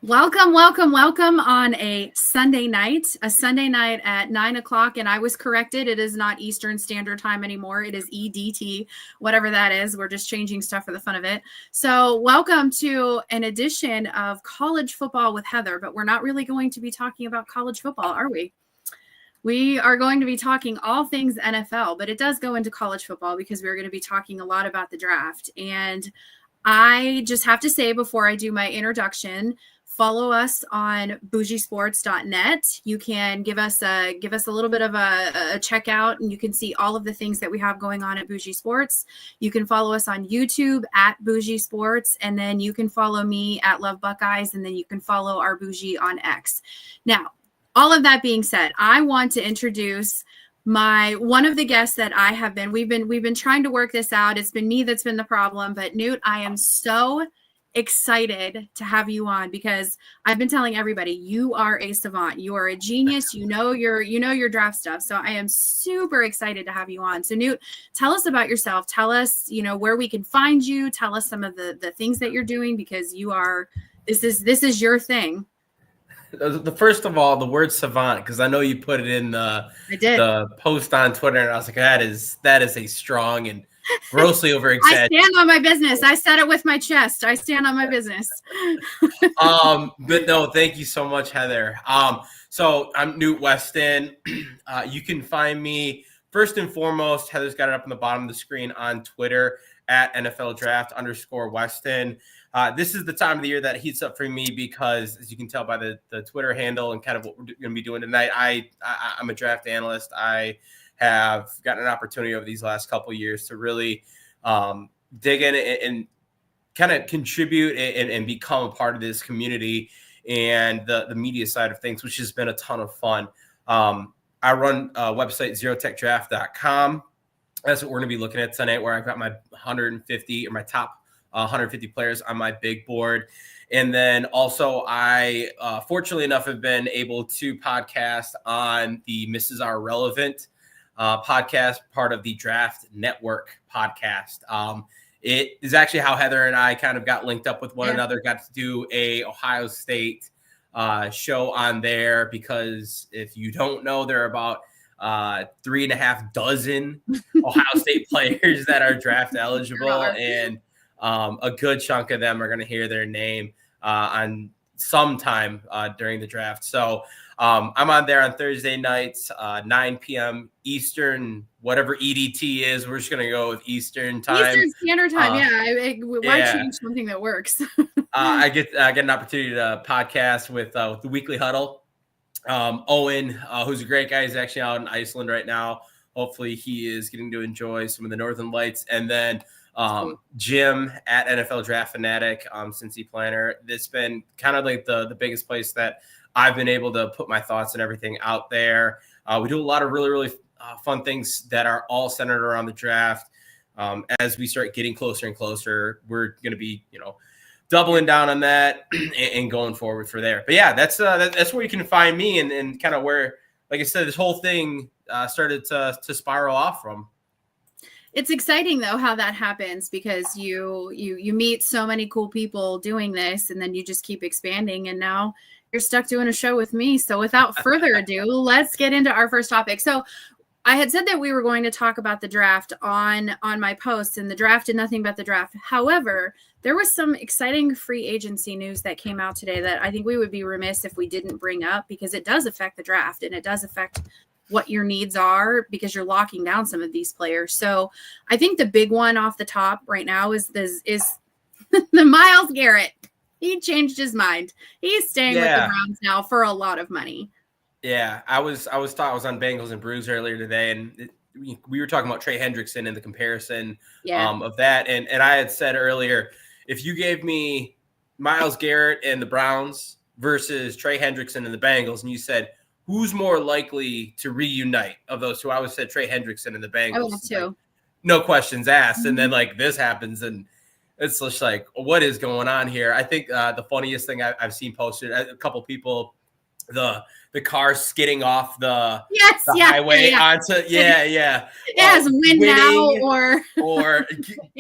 Welcome, welcome, welcome on a Sunday night at 9 o'clock. And I was corrected. It is not Eastern Standard Time anymore. It is EDT, whatever that is. We're just changing stuff for the fun of it. So welcome to an edition of College Football with Heather, but we're not really going to be talking about college football, are we? We are going to be talking all things NFL, but it does go into college football because we're going to be talking a lot about the draft. And I just have to say before I do my introduction, follow us on bougiesports.net. You can give us a little bit of a checkout, and you can see all of the things that we have going on at Bougie Sports. You can follow us on YouTube at Bougie Sports, and then you can follow me at Love Buckeyes, and then you can follow our Bougie on X. Now, all of that being said, I want to introduce one of the guests that I have been. We've been trying to work this out. It's been me that's been the problem, but Newt, I am so excited to have you on because I've been telling everybody you are a savant. You are a genius. You know your draft stuff. So I am super excited to have you on. So Newt, tell us about yourself. Tell us, where we can find you. Tell us some of the things that you're doing because this is your thing. The first of all, the word savant, because I know you put it in the post on Twitter, and I was like, that is a strong and grossly over-exaggerated. I stand on my business. I said it with my chest. I stand on my business. But no, thank you so much, Heather. So I'm Newt Weston. You can find me first and foremost. Heather's got it up on the bottom of the screen on Twitter at NFL_Draft_Weston. This is the time of the year that heats up for me because, as you can tell by the Twitter handle and kind of what we're going to be doing tonight, I'm a draft analyst. I have gotten an opportunity over these last couple of years to really dig in and kind of contribute and become a part of this community and the media side of things, which has been a ton of fun. I run a website, zerotechdraft.com. That's what we're going to be looking at tonight, where I've got my 150 or my top 150 players on my big board. And then also I, fortunately enough, have been able to podcast on the Mrs. R Relevant podcast, part of the Draft Network podcast. It is actually how Heather and I kind of got linked up with one another, got to do a Ohio State show on there, because if you don't know, there are about 3.5 dozen Ohio State players that are draft eligible, and a good chunk of them are going to hear their name on sometime during the draft. So I'm on there on Thursday nights, 9 p.m. Eastern, whatever EDT is. We're just going to go with Eastern time. Eastern Standard Time, Why change something that works? I get an opportunity to podcast with the Weekly Huddle. Owen, who's a great guy, is actually out in Iceland right now. Hopefully he is getting to enjoy some of the Northern Lights. And then Jim at NFL Draft Fanatic, Cincy Planner. It's been kind of like the biggest place that I've been able to put my thoughts and everything out there. We do a lot of really, really fun things that are all centered around the draft. As we start getting closer and closer, we're going to be, doubling down on that and going forward for there. But yeah, that's where you can find me and kind of where, like I said, this whole thing started to spiral off from. It's exciting though how that happens, because you meet so many cool people doing this, and then you just keep expanding, and now you're stuck doing a show with me. So without further ado, let's get into our first topic. So I had said that we were going to talk about the draft on my posts, and the draft and nothing but the draft. However, there was some exciting free agency news that came out today that I think we would be remiss if we didn't bring up, because it does affect the draft and it does affect what your needs are, because you're locking down some of these players. So I think the big one off the top right now is the Myles Garrett. He changed his mind. He's staying with the Browns now for a lot of money. Yeah, I was on Bengals and Brews earlier today, and we were talking about Trey Hendrickson and the comparison of that. And I had said earlier, if you gave me Myles Garrett and the Browns versus Trey Hendrickson and the Bengals, and you said, who's more likely to reunite of those two? I would have said Trey Hendrickson and the Bengals. I would too. Like, no questions asked. Mm-hmm. And then like this happens, and it's just like, what is going on here? I think the funniest thing I've seen posted, a couple people the car skidding off the yeah, highway yeah. onto It has win now or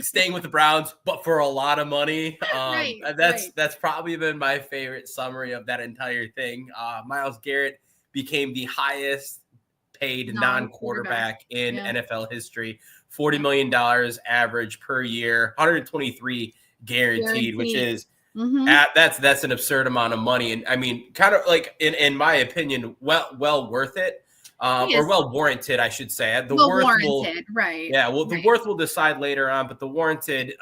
staying with the Browns, but for a lot of money. Right, That's probably been my favorite summary of that entire thing. Myles Garrett became the highest paid non-quarterback in NFL history. $40 million average per year, 123 guaranteed. Which is that's an absurd amount of money. And I mean, kind of like in my opinion, well worth it. Or well warranted, I should say. The worth warranted, right? Yeah, well, the worth will decide later on, but the warranted,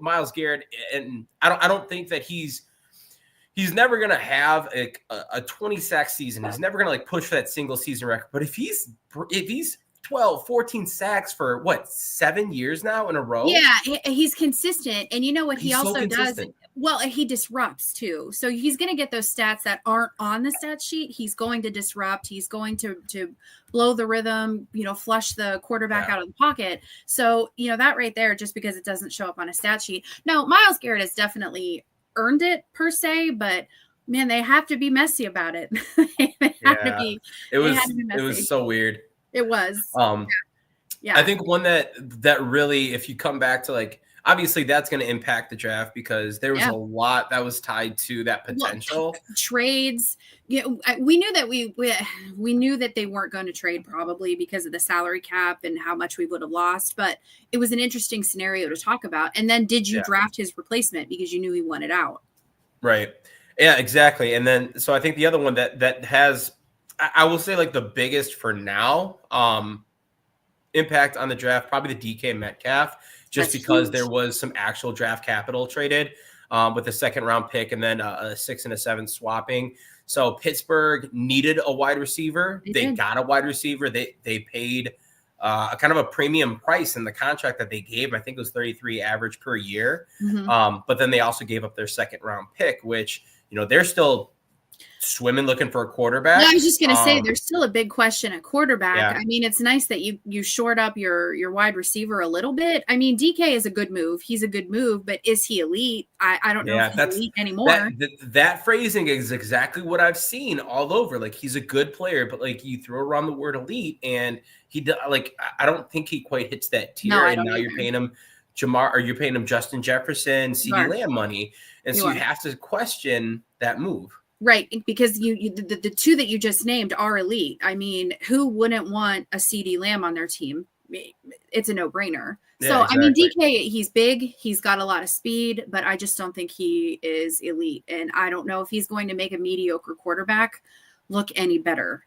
Myles Garrett, and I don't think that he's never gonna have a 20 sack season. He's never gonna like push for that single season record. But if he's 12, 14 sacks for 7 years now in a row. Yeah, he's consistent. And you know what he also does? Well, he disrupts too. So he's going to get those stats that aren't on the stat sheet. He's going to disrupt. He's going to blow the rhythm, flush the quarterback out of the pocket. So, that right there, just because it doesn't show up on a stat sheet. No, Myles Garrett has definitely earned it per se, but man, they have to be messy about it. It was so weird. It was. Yeah. I think one that really, if you come back to like, obviously that's going to impact the draft because there was a lot that was tied to that potential trades. We knew that we knew that they weren't going to trade probably because of the salary cap and how much we would have lost. But it was an interesting scenario to talk about. And then did you draft his replacement because you knew he wanted out? Right. Yeah, exactly. And then so I think the other one that has, I will say like the biggest for now, impact on the draft, probably the DK Metcalf, just because huge. There was some actual draft capital traded with a second round pick and then a 6 and a 7 swapping. So Pittsburgh needed a wide receiver. They got a wide receiver. They paid a kind of a premium price in the contract that they gave. I think it was 33 average per year. But then they also gave up their second round pick, which, they're still swimming looking for a quarterback. Yeah, I was just going to say there's still a big question at quarterback. Yeah. I mean, it's nice that you shored up your wide receiver a little bit. I mean, DK is a good move. He's a good move, but is he elite? I don't know if he's elite anymore. That phrasing is exactly what I've seen all over. Like he's a good player, but like you throw around the word elite and I don't think he quite hits that tier. No, and now you're paying him you're paying him Justin Jefferson, CeeDee Lamb money. And so you have to question that move. Right, because the two that you just named are elite. I mean, who wouldn't want a CeeDee Lamb on their team? It's a no-brainer. Yeah, so, exactly. I mean, DK, he's big. He's got a lot of speed, but I just don't think he is elite. And I don't know if he's going to make a mediocre quarterback look any better.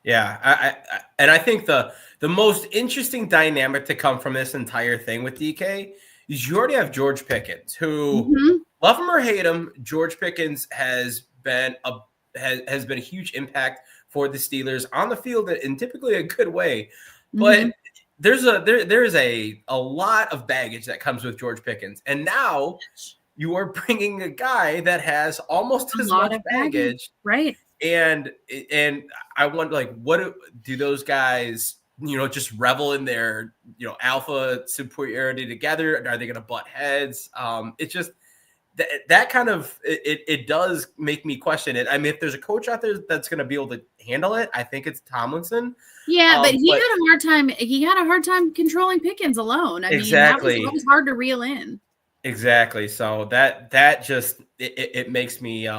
Yeah, I think the most interesting dynamic to come from this entire thing with DK is you already have George Pickens, who, love him or hate him, George Pickens has been a huge impact for the Steelers on the field in typically a good way, but there is a lot of baggage that comes with George Pickens, and now you are bringing a guy that has almost as much baggage, right? And I wonder, like, what do those guys, just revel in their alpha superiority together? Are they going to butt heads? It's just. That kind of it does make me question it. I mean, if there's a coach out there that's going to be able to handle it, I think it's Tomlinson. Yeah, but he had a hard time. He had a hard time controlling Pickens alone. I mean, that was hard to reel in. Exactly. So that just it makes me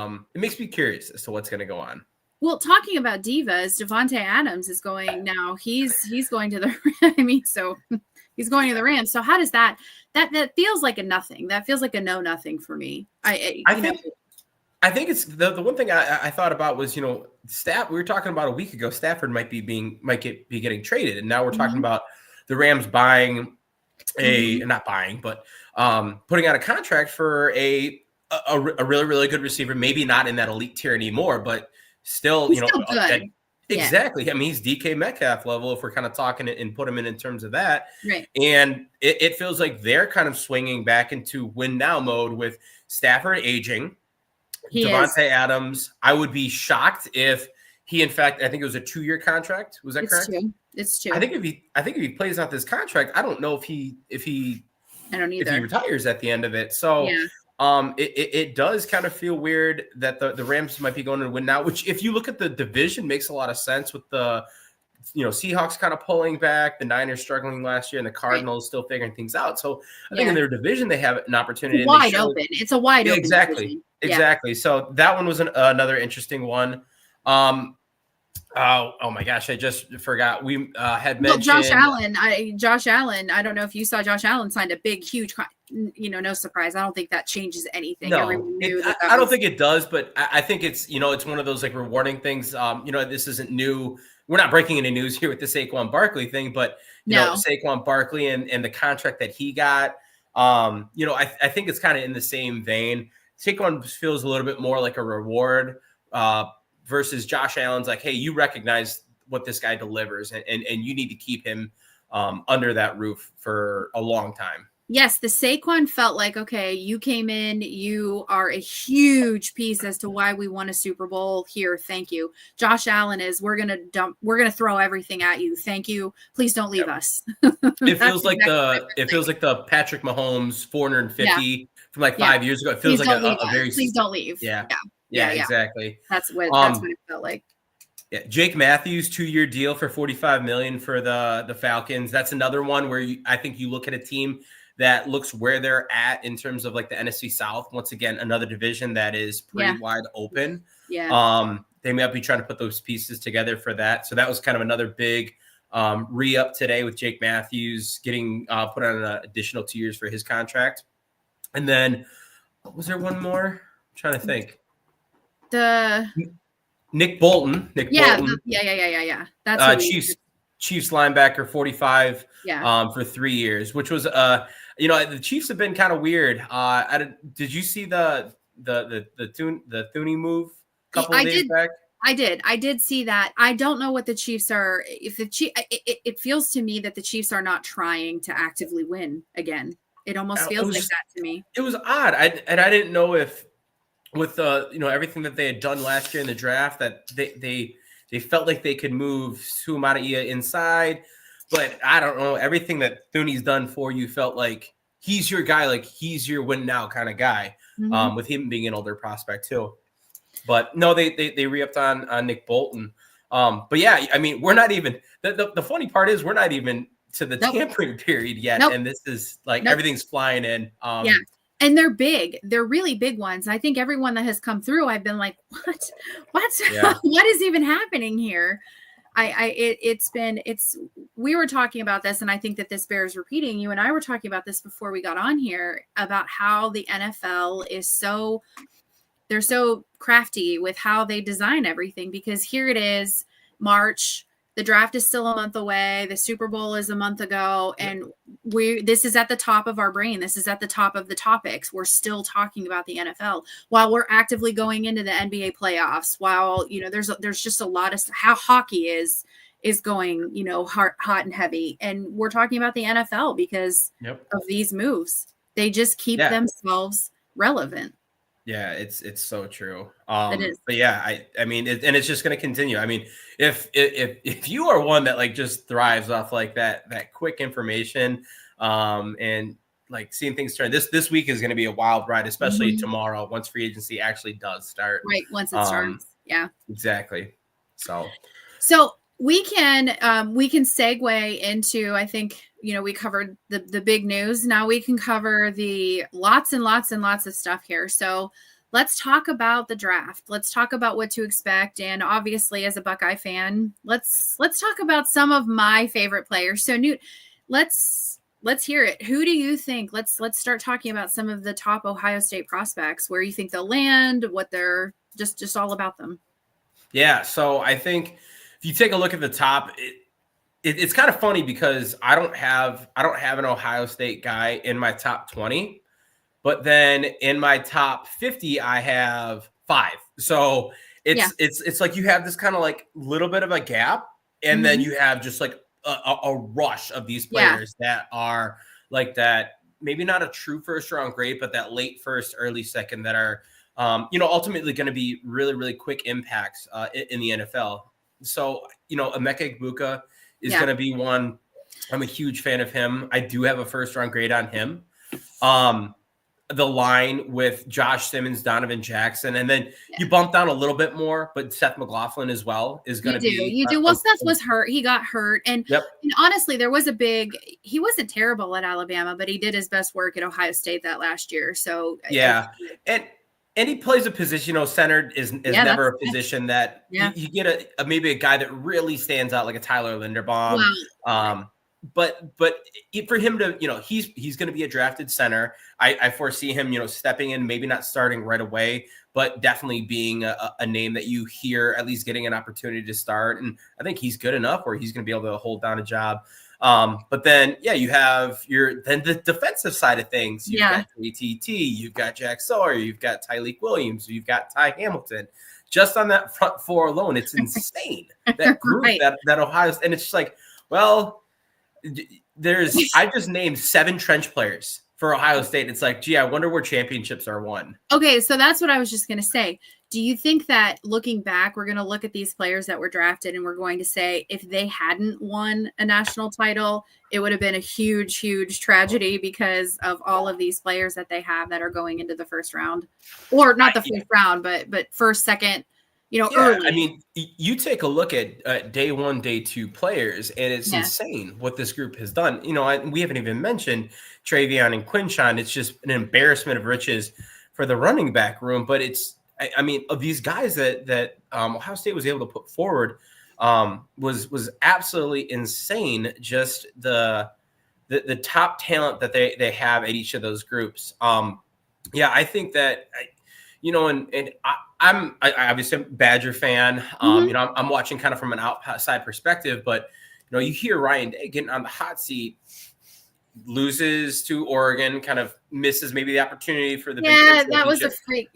curious as to what's going to go on. Well, talking about divas, Davante Adams is going now. He's going to the. He's going to the Rams. So how does that feels like a nothing. That feels like a nothing for me. I think it's the one thing I thought about was, we were talking about a week ago, Stafford might be getting traded. And now we're talking about the Rams buying not buying, but putting out a contract for a really, really good receiver, maybe not in that elite tier anymore, but still, he's still good. Exactly. Yeah. I mean, he's DK Metcalf level if we're kind of talking and put him in terms of that. Right. And it feels like they're kind of swinging back into win now mode with Stafford aging. Davante Adams. I would be shocked if he, in fact, I think it was a 2-year contract. Was that correct? It's 2. I think if he plays out this contract, I don't know if he I don't either. If he retires at the end of it. So It does kind of feel weird that the Rams might be going to win now, which if you look at the division makes a lot of sense with the, Seahawks kind of pulling back, the Niners struggling last year, and the Cardinals still figuring things out. So I think in their division, they have an opportunity. It's wide open. It's a wide open division. Exactly. So that one was another interesting one. Oh my gosh, I just forgot. We had mentioned Josh Allen. I don't know if you saw Josh Allen signed a big, huge, no surprise. I don't think that changes anything. No, everyone knew I don't think it does, but I think it's, it's one of those like rewarding things. This isn't new. We're not breaking any news here with the Saquon Barkley thing, but Saquon Barkley and the contract that he got, I think it's kind of in the same vein. Saquon feels a little bit more like a reward versus Josh Allen's like, hey, you recognize what this guy delivers, and you need to keep him under that roof for a long time. Yes, the Saquon felt like, okay, you came in, you are a huge piece as to why we won a Super Bowl here. Thank you. Josh Allen is, we're going to throw everything at you. Thank you. Please don't leave us. It feels like the Patrick Mahomes 450 from like 5 years ago. It feels like a very, please don't leave. Yeah, exactly. That's what it felt like. Yeah, Jake Matthews 2-year deal for $45 million for the Falcons. That's another one where I think you look at a team that looks where they're at in terms of like the NFC South. Once again, another division that is pretty wide open. Yeah. They might be trying to put those pieces together for that. So that was kind of another big re-up today with Jake Matthews getting put on an additional 2 years for his contract. And then was there one more? I'm trying to think. Nick Bolton. Yeah. That's Chiefs linebacker, 45 for 3 years, which was the Chiefs have been kind of weird. Did you see the Thuney move a couple of days back? I did see that. I don't know what the Chiefs are. If the it feels to me that the Chiefs are not trying to actively win again. It almost feels like that to me. It was odd. I didn't know if with everything that they had done last year in the draft that they felt like they could move Suamataia inside, but I don't know. Everything that Thuney's done for you felt like he's your guy, like he's your win now kind of guy. With him being an older prospect too. But no, they re-upped on Nick Bolton. But yeah, I mean, we're not even the funny part is we're not even to the tampering period yet, and this is like everything's flying in. And they're big. They're really big ones. I think everyone that has come through, I've been like, what? What is even happening here? We were talking about this, and I think that this bears repeating. You and I were talking about this before we got on here about how the NFL is they're so crafty with how they design everything, because here it is, March. The draft is still a month away. The Super Bowl is a month ago. And this is at the top of our brain. This is at the top of the topics. We're still talking about the NFL while we're actively going into the NBA playoffs, while, there's just a lot of how hockey is going, hot and heavy. And we're talking about the NFL because of these moves. They just keep themselves relevant. Yeah, it's so true. It is. But yeah, I mean, and it's just going to continue. I mean, if you are one that like just thrives off like that quick information, and like seeing things turn, this week is going to be a wild ride, especially tomorrow once free agency actually does start. Right, once it starts. Yeah, exactly. So we can segue into, I think, we covered the big news. Now we can cover the lots and lots and lots of stuff here. So let's talk about the draft. Let's talk about what to expect. And obviously, as a Buckeye fan, let's talk about some of my favorite players. So Newt, let's hear it. Who do you think? Let's start talking about some of the top Ohio State prospects, where you think they'll land, what they're just all about them. Yeah. So I think if you take a look at the top, it's kind of funny because I don't have an Ohio State guy in my top 20, but then in my top 50 I have 5. So it's like you have this kind of like little bit of a gap, and then you have just like a rush of these players that are like that, maybe not a true first round grade, but that late first, early second that are ultimately going to be really, really quick impacts in the NFL. So Emeka Egbuka is going to be one. I'm a huge fan of him. I do have a first round grade on him. the line with Josh Simmons, Donovan Jackson, and then you bump down a little bit more, but Seth McLaughlin as well is going to be. You do. Well, Seth was hurt. He got hurt. And honestly, there was he wasn't terrible at Alabama, but he did his best work at Ohio State that last year. So yeah. And he plays a position, center is never a position that you get maybe a guy that really stands out like a Tyler Linderbaum. Wow. But for him to, he's going to be a drafted center. I foresee him, stepping in, maybe not starting right away, but definitely being a name that you hear, at least getting an opportunity to start. And I think he's good enough where he's going to be able to hold down a job. But then, you have the defensive side of things. You've got ATT, you've got Jack Sawyer, you've got Tyleek Williams, you've got Ty Hamilton. Just on that front four alone, it's insane. That group, that Ohio, and it's just like, well, I just named 7 trench players for Ohio State. It's like, gee, I wonder where championships are won. Okay, so that's what I was just going to say. Do you think that looking back, we're going to look at these players that were drafted and we're going to say if they hadn't won a national title, it would have been a huge, huge tragedy because of all of these players that they have that are going into the first round, or not the first round, but first, second, early. I mean, you take a look at day 1, day 2 players, and it's insane what this group has done. We haven't even mentioned Travion and Quinshon. It's just an embarrassment of riches for the running back room. But I mean, of these guys that Ohio State was able to put forward was absolutely insane. Just the top talent that they have at each of those groups. I think that. I'm obviously a Badger fan. I'm watching kind of from an outside perspective, but you hear Ryan Day getting on the hot seat, loses to Oregon, kind of misses maybe the opportunity for the Big Ten that was a freak,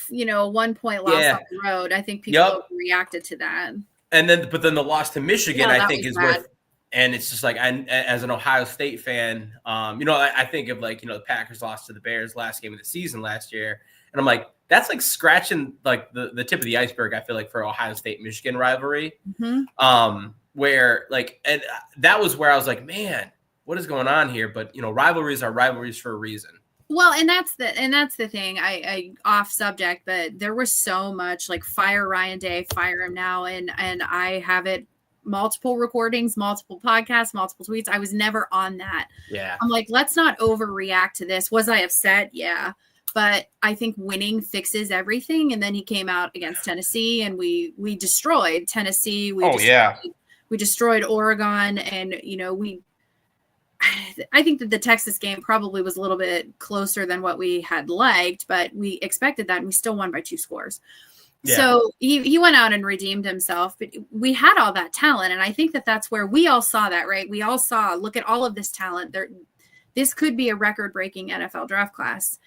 1 point loss on the road. I think people reacted to that. And then, but then the loss to Michigan, I think is worth. And it's just like, as an Ohio State fan, I think of the Packers lost to the Bears last game of the season last year, and I'm like, that's like scratching like the tip of the iceberg. I feel like for Ohio State Michigan rivalry, where and that was where I was like, man, what is going on here? But rivalries are rivalries for a reason. Well, and that's the thing. I off subject, but there was so much like fire Ryan Day, fire him now, and I have it. Multiple recordings, multiple podcasts, multiple tweets. I was never on that. Yeah. I'm like, let's not overreact to this. Was I upset? Yeah. But I think winning fixes everything. And then he came out against Tennessee and we destroyed Tennessee. We destroyed Oregon. And, I think that the Texas game probably was a little bit closer than what we had liked, but we expected that and we still won by 2 scores. Yeah. So he went out and redeemed himself, but we had all that talent. And I think that that's where we all saw that, right? We all saw, look at all of this talent there. This could be a record breaking NFL draft class.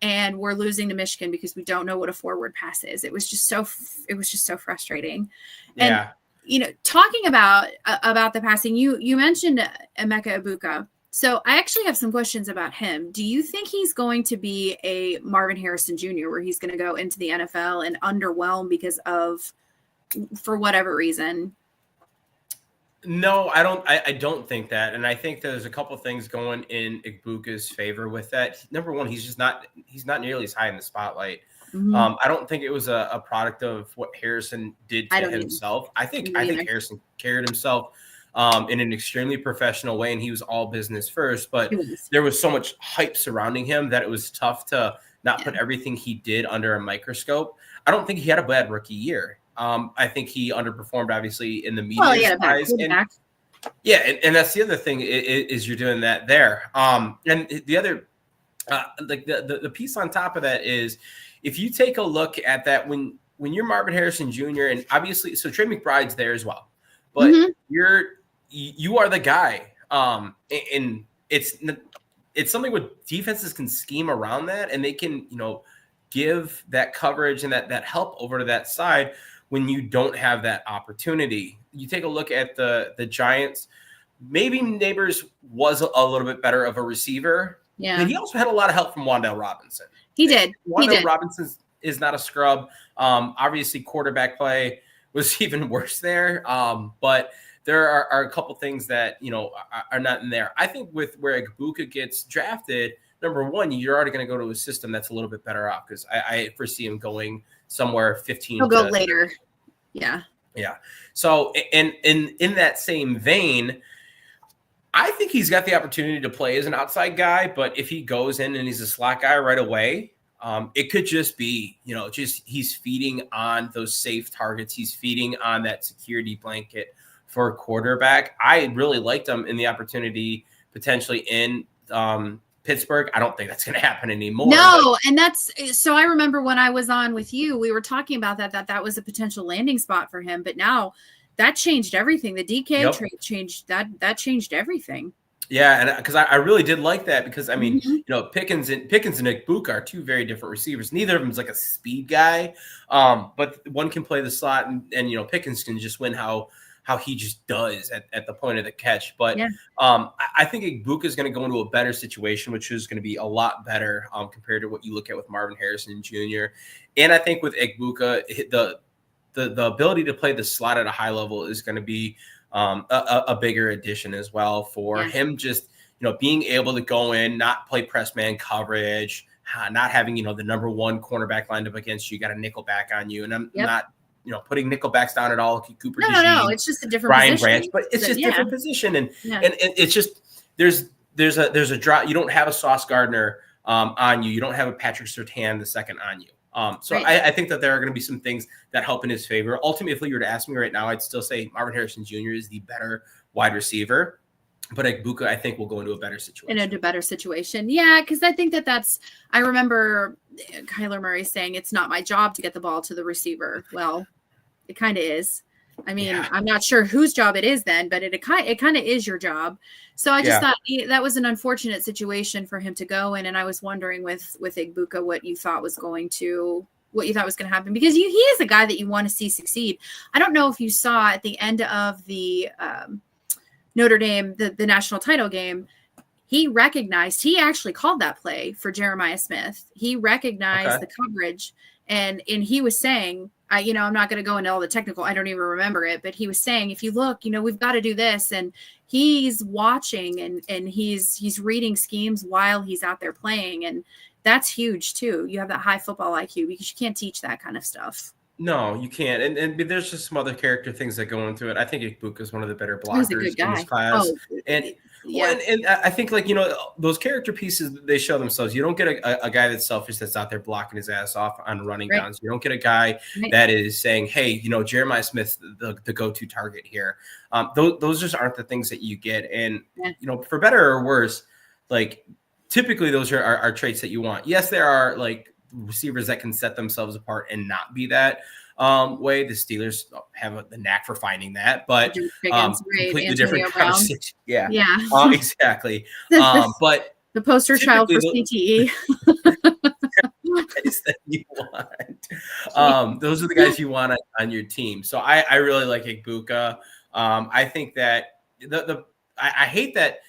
And we're losing to Michigan because we don't know what a forward pass is. It was just so frustrating. Yeah. And, talking about the passing, you mentioned Emeka Egbuka. So I actually have some questions about him. Do you think he's going to be a Marvin Harrison Jr., where he's going to go into the NFL and underwhelm for whatever reason? No, I don't think that. And I think there's a couple things going in Egbuka's favor with that. Number one, he's not nearly as high in the spotlight. Mm-hmm. I don't think it was a product of what Harrison did to himself. I think Harrison carried himself in an extremely professional way, and he was all business first. But there was so much hype surrounding him that it was tough to not put everything he did under a microscope. I don't think he had a bad rookie year. I think he underperformed, obviously, in the media eyes. And that's the other thing is you're doing that there. And the other, the piece on top of that is, if you take a look at that, when you're Marvin Harrison Jr. and obviously, so Trey McBride's there as well, but you are the guy. And it's something with defenses can scheme around that, and they can give that coverage and that help over to that side when you don't have that opportunity. You take a look at the Giants. Maybe Neighbors was a little bit better of a receiver. Yeah. But he also had a lot of help from Wan'Dale Robinson. He did. Wan'Dale Robinson is not a scrub. Obviously, quarterback play was even worse there. But there are a couple things that, are not in there. I think with where Egbuka gets drafted, number one, you're already going to go to a system that's a little bit better off because I foresee him going somewhere 15. He'll go later. Yeah. Yeah. So, and in that same vein, I think he's got the opportunity to play as an outside guy, but if he goes in and he's a slot guy right away, it could just be, just he's feeding on those safe targets. He's feeding on that security blanket for a quarterback. I really liked him in the opportunity potentially in Pittsburgh. I don't think that's going to happen anymore. No, and so I remember when I was on with you, we were talking about that was a potential landing spot for him, but now that changed everything. The DK trade changed that changed everything. Yeah, and because I really did like that because I mean, Pickens and Igbuka are two very different receivers. Neither of them is like a speed guy, but one can play the slot, and Pickens can just win how he just does at the point of the catch. But I think Igbuka is going to go into a better situation, which is going to be a lot better compared to what you look at with Marvin Harrison Jr. And I think with Igbuka, the ability to play the slot at a high level is going to be a bigger addition as well for him. Just being able to go in, not play press man coverage, not having the number one cornerback lined up against you. You got a nickel back on you, and I'm not putting nickelbacks down at all. Cooper DeJean, no, it's just a different Brian position. Branch, but it's just different position, and it's just there's a drop. You don't have a Sauce Gardner on you. You don't have a Patrick Surtain the second on you. So I think that there are going to be some things that help in his favor. Ultimately, if you were to ask me right now, I'd still say Marvin Harrison Jr. is the better wide receiver. But Igbuka, I think, will go into a better situation. In a better situation. Yeah, because I think I remember Kyler Murray saying it's not my job to get the ball to the receiver. Well, it kind of is. I mean, I'm not sure whose job it is then, but it kind of is your job. So I just thought that was an unfortunate situation for him to go in. And I was wondering with Igbuka what you thought was going to happen, because he is a guy that you want to see succeed. I don't know if you saw at the end of the Notre Dame, the national title game, he actually called that play for Jeremiah Smith. He recognized the coverage, and he was saying, I'm not going to go into all the technical, I don't even remember it, but he was saying, if you look, we've got to do this. And he's watching and he's reading schemes while he's out there playing. And that's huge too. You have that high football IQ, because you can't teach that kind of stuff. No, you can't. And there's just some other character things that go into it. I think Igbuka is one of the better blockers in this class. And I think those character pieces, they show themselves. You don't get a guy that's selfish, that's out there blocking his ass off on running downs. You don't get a guy that is saying, hey, Jeremiah Smith's the go-to target here. Those just aren't the things that you get. And, for better or worse, typically those are traits that you want. Yes, there are receivers that can set themselves apart and not be that way. The Steelers have the knack for finding that, but completely different conversation. Yeah, exactly. But the poster child for CTE. Guys that you want. Those are the guys you want on your team. So I really like Igbuka. I think that I hate that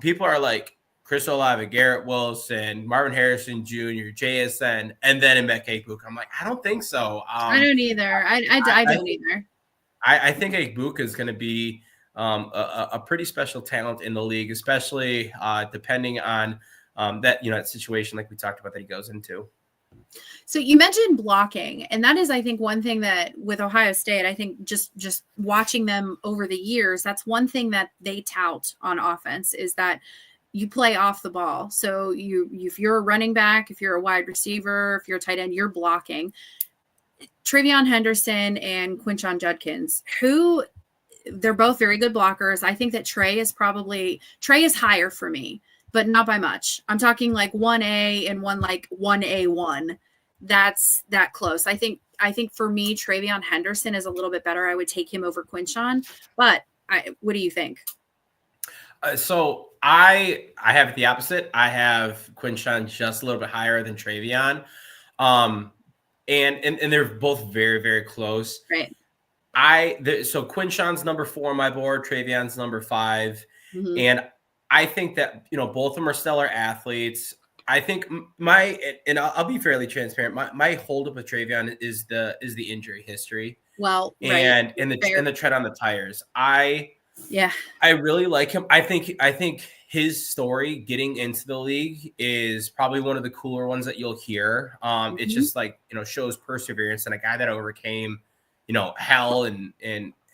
people are like Chris Olave, Garrett Wilson, Marvin Harrison Jr., JSN, and then Emeka Igbuka. I'm like, I don't think so. I don't either. I don't either. I think Igbuka is going to be a pretty special talent in the league, especially depending on that situation like we talked about that he goes into. So you mentioned blocking, and that is, I think, one thing that with Ohio State, I think just watching them over the years, that's one thing that they tout on offense is that you play off the ball. So if you're a running back, if you're a wide receiver, if you're a tight end, you're blocking. Travion Henderson and Quinshon Judkins, they're both very good blockers. I think that Trey is higher for me, but not by much. I'm talking like 1A and 1A1. That's that close. I think for me, Travion Henderson is a little bit better. I would take him over Quinshon, but what do you think? So I have it the opposite. I have Quinshon just a little bit higher than Travion. And they're both very, very close. Right. So Quinshon's number 4 on my board, Travion's number 5. Mm-hmm. And I think that, both of them are stellar athletes. I think I'll be fairly transparent. My holdup with Travion is the injury history. Well, and the tread on the tires. I really like him. I think his story getting into the league is probably one of the cooler ones that you'll hear. It's just like, shows perseverance and a guy that overcame, hell and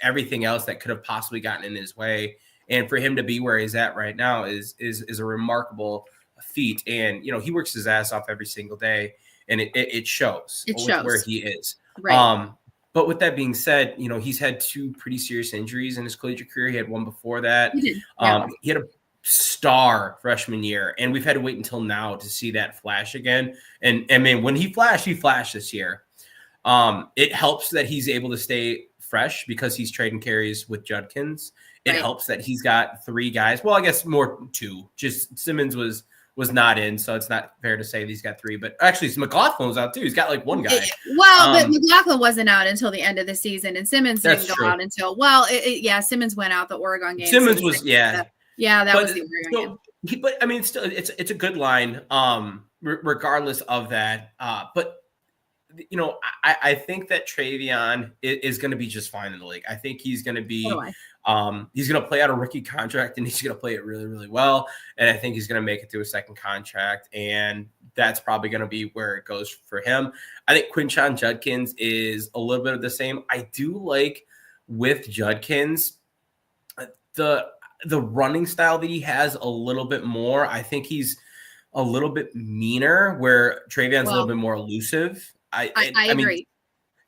everything else that could have possibly gotten in his way. And for him to be where he's at right now is a remarkable feat. And, he works his ass off every single day, and it shows with where he is. Right. But with that being said, he's had 2 pretty serious injuries in his collegiate career. He had one before that. He did. Yeah. He had a star freshman year, and we've had to wait until now to see that flash again. And I mean, when he flashed this year. It helps that he's able to stay fresh because he's trading carries with Judkins. It helps that he's got 3 guys. Well, I guess more 2. Just Simmons was not in, so it's not fair to say that he's got 3. But actually, McLaughlin was out too. He's got like 1 guy. Well, but McLaughlin wasn't out until the end of the season, and Simmons didn't go out until Simmons went out the Oregon game. Simmons was that was the Oregon game. But I mean, still, it's a good line, regardless of that. But I think that Travion is going to be just fine in the league. I think he's going to be, he's going to play out a rookie contract, and he's going to play it really, really well. And I think he's going to make it to a second contract, and that's probably going to be where it goes for him. I think Quinshon Judkins is a little bit of the same. I do like with Judkins, the running style that he has a little bit more. I think he's a little bit meaner, where Travion's a little bit more elusive. I agree. Mean,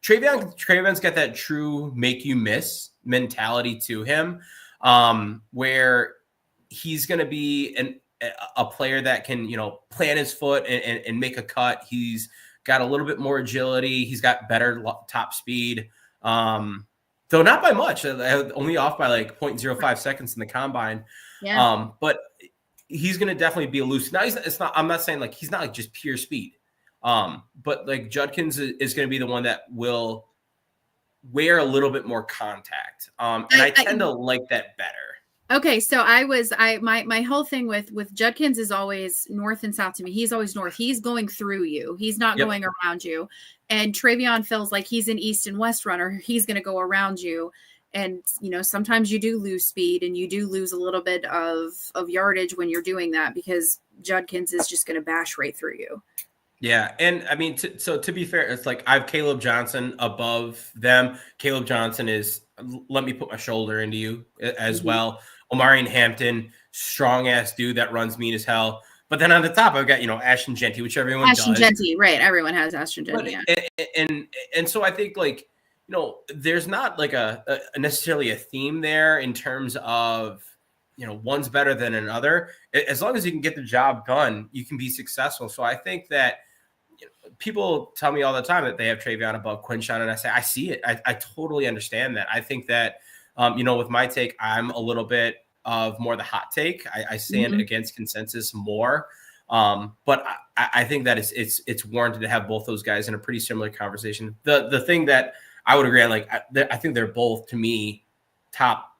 Travion's got that true make you miss mentality to him, where he's going to be a player that can, plant his foot and make a cut. He's got a little bit more agility. He's got better top speed, though not by much. Only off by like 0.05 seconds in the combine. Yeah. But he's going to definitely be elusive. Now, I'm not saying like he's not like just pure speed. But like Judkins is going to be the one that will wear a little bit more contact. And I tend to like that better. Okay. So my whole thing with Judkins is always north and south to me. He's always north. He's going through you. He's not going around you. And Travion feels like he's an east and west runner. He's going to go around you. And, sometimes you do lose speed, and you do lose a little bit of yardage when you're doing that, because Judkins is just going to bash right through you. Yeah, and I mean, so to be fair, it's like I have Caleb Johnson above them. Caleb Johnson is, let me put my shoulder into you as well. Omarion Hampton, strong-ass dude that runs mean as hell. But then on the top, I've got, Ashton Genty, which everyone does. Ashton Genty, right. Everyone has Ashton Genty, yeah. And so I think, like, there's not like a necessarily a theme there in terms of, one's better than another. As long as you can get the job done, you can be successful. So I think that people tell me all the time that they have Travion above Quinshon, and I say, I see it. I totally understand that. I think that, with my take, I'm a little bit of more the hot take. I stand against consensus more. But I think that it's warranted to have both those guys in a pretty similar conversation. The thing that I would agree on, like, I think they're both, to me, top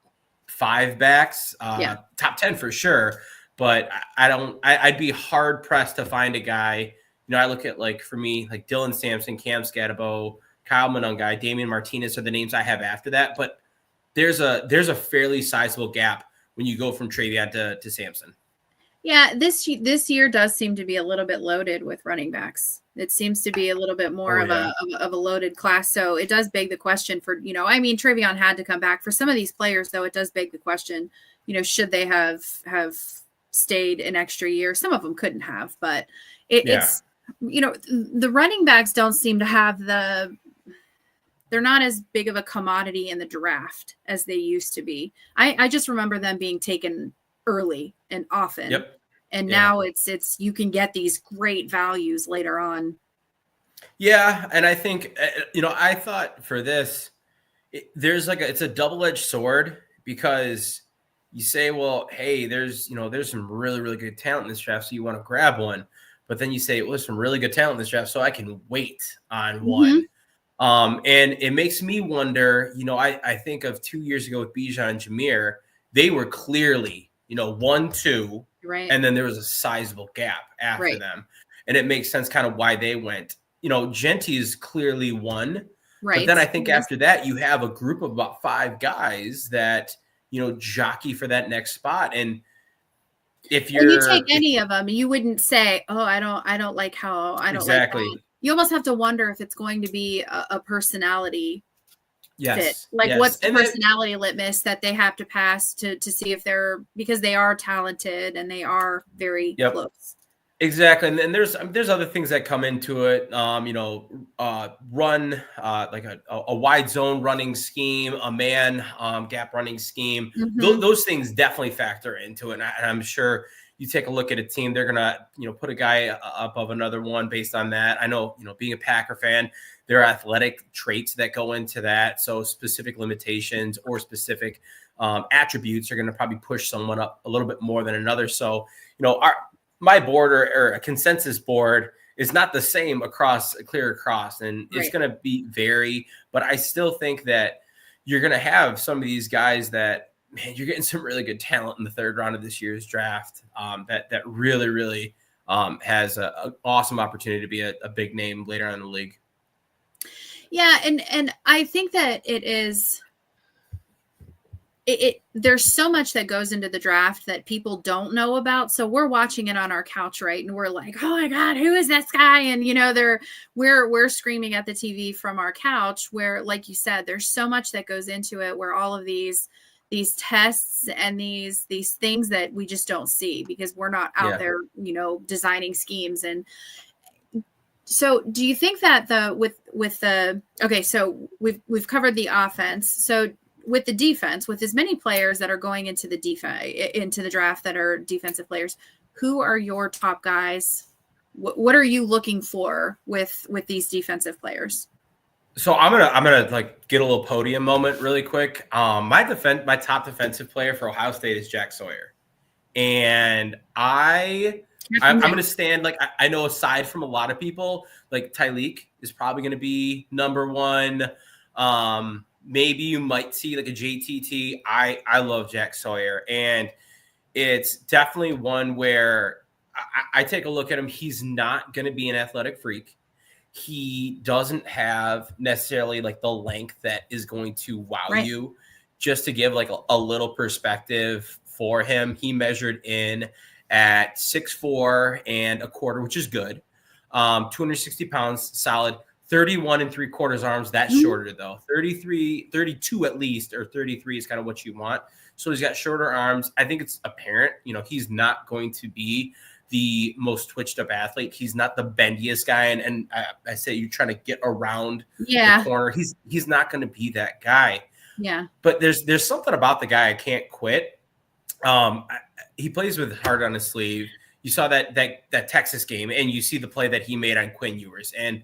5 backs, top 10 for sure. But I'd be hard pressed to find a guy. I look at, like, for me, like Dylan Sampson, Cam Scatabo, Kyle Monungai, Damian Martinez are the names I have after that. But there's a fairly sizable gap when you go from Travion to Sampson. Yeah, this year does seem to be a little bit loaded with running backs. It seems to be a little bit more of a loaded class. So it does beg the question for, Travion had to come back. For some of these players, though, it does beg the question, should they have stayed an extra year? Some of them couldn't have, but it's, the running backs don't seem to have they're not as big of a commodity in the draft as they used to be. I just remember them being taken early and often. Yep. And now it's you can get these great values later on. Yeah, and I think I thought for this, there's it's a double-edged sword, because you say, well, hey, there's some really, really good talent in this draft, so you want to grab one, but then you say, well, there's some really good talent in this draft, so I can wait on one. And it makes me wonder. I think of 2 years ago with Bijan and Jameer, they were clearly 1-2. Right. And then there was a sizable gap after them. And it makes sense kind of why they went. Genty is clearly 1. Right. But then I think after that, you have a group of about 5 guys that, jockey for that next spot. And if When you take you're any of them, you wouldn't say, "Oh, I don't like how I don't like exactly. that." You almost have to wonder if it's going to be a personality fit. Yes, Like, yes. what's the And then personality litmus that they have to pass to see if they're, because they are talented and they are very yep. close. Exactly, and then there's other things that come into it. Run like a wide zone running scheme, a man gap running scheme. Mhm. Those things definitely factor into it. And I'm sure you take a look at a team, they're gonna put a guy above another one based on that. I know being a Packer fan, there are athletic traits that go into that. So specific limitations or specific attributes are going to probably push someone up a little bit more than another. So my board or a consensus board is not the same clear across, and it's Right. going to be vary. But I still think that you're going to have some of these guys that, man, you're getting some really good talent in the third round of this year's draft. That really, really has an awesome opportunity to be a big name later on in the league. Yeah, and I think that it is. There's so much that goes into the draft that people don't know about. So we're watching it on our couch, right? And we're like, "Oh my God, who is this guy?" And we're screaming at the TV from our couch, where, like you said, there's so much that goes into it, where all of these tests and these things that we just don't see because we're not out there, designing schemes. And so do you think that so we've covered the offense. So with the defense, with as many players that are going into the draft that are defensive players, who are your top guys? What are you looking for with these defensive players? So I'm gonna like get a little podium moment really quick. My top defensive player for Ohio State is Jack Sawyer, and I'm gonna stand like I know aside from a lot of people, like Tyleek is probably gonna be number one. Maybe you might see like a JTT. I love Jack Sawyer, and it's definitely one where I take a look at him. He's not going to be an athletic freak. He doesn't have necessarily like the length that is going to wow you. Just to give like a little perspective for him, he measured in at 6'4" and a quarter, which is good. 260 pounds, solid. 31 3/4 arms. That's shorter though. 33, 32 at least, or 33 is kind of what you want. So he's got shorter arms. I think it's apparent, he's not going to be the most twitched up athlete. He's not the bendiest guy. And I say you're trying to get around the corner. He's not going to be that guy. Yeah. But there's something about the guy I can't quit. He plays with heart on his sleeve. You saw that Texas game, and you see the play that he made on Quinn Ewers. And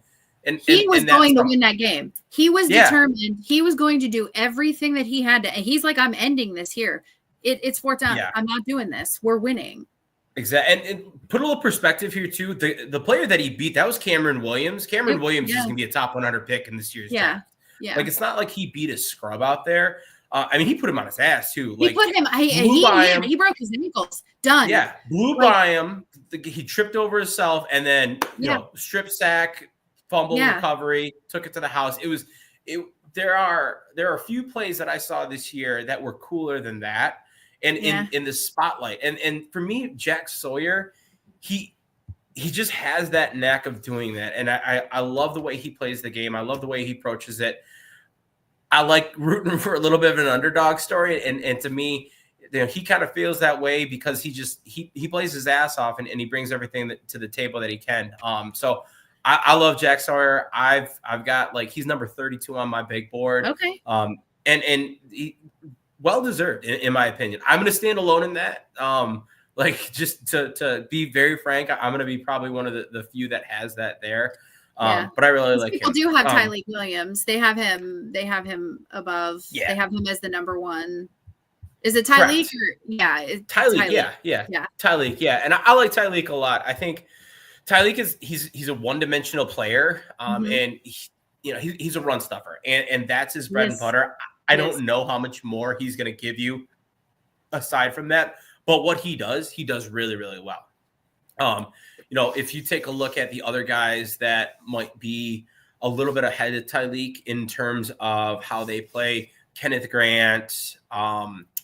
he was going to win that game. He was determined. He was going to do everything that he had to. And he's like, "I'm ending this here. It's fourth down. Yeah. I'm not doing this. We're winning." Exactly. And put a little perspective here too. The player that he beat, that was Cameron Williams. Cameron Williams is going to be a top 100 pick in this year's draft. Yeah. Like, it's not like he beat a scrub out there. I mean, he put him on his ass too. Like, he put him. He broke his ankles. Done. Yeah, blew by him. He tripped over himself, and then strip sack, fumble recovery, took it to the house. There are a few plays that I saw this year that were cooler than that. And in the spotlight. And for me, Jack Sawyer, he just has that knack of doing that. And I love the way he plays the game. I love the way he approaches it. I like rooting for a little bit of an underdog story. And to me, he kind of feels that way because he plays his ass off and he brings everything to the table that he can. So I love Jack Sawyer. I've got he's number 32 on my big board. Okay. And he, well deserved, in my opinion. I'm going to stand alone in that. Just to be very frank, I'm going to be probably one of the few that has that there. But I really like people him. People do have Tyleek Williams. They have him above. Yeah. They have him as the number one. Is it Tyleek? Tyleek. Yeah. Tyleek. Yeah. And I like Tyleek a lot. I think Tyleek he's a one-dimensional player. And he's a run stuffer, and that's his bread and butter. I don't know how much more he's going to give you aside from that, but what he does really, really well. If you take a look at the other guys that might be a little bit ahead of Tyleek in terms of how they play, Kenneth Grant,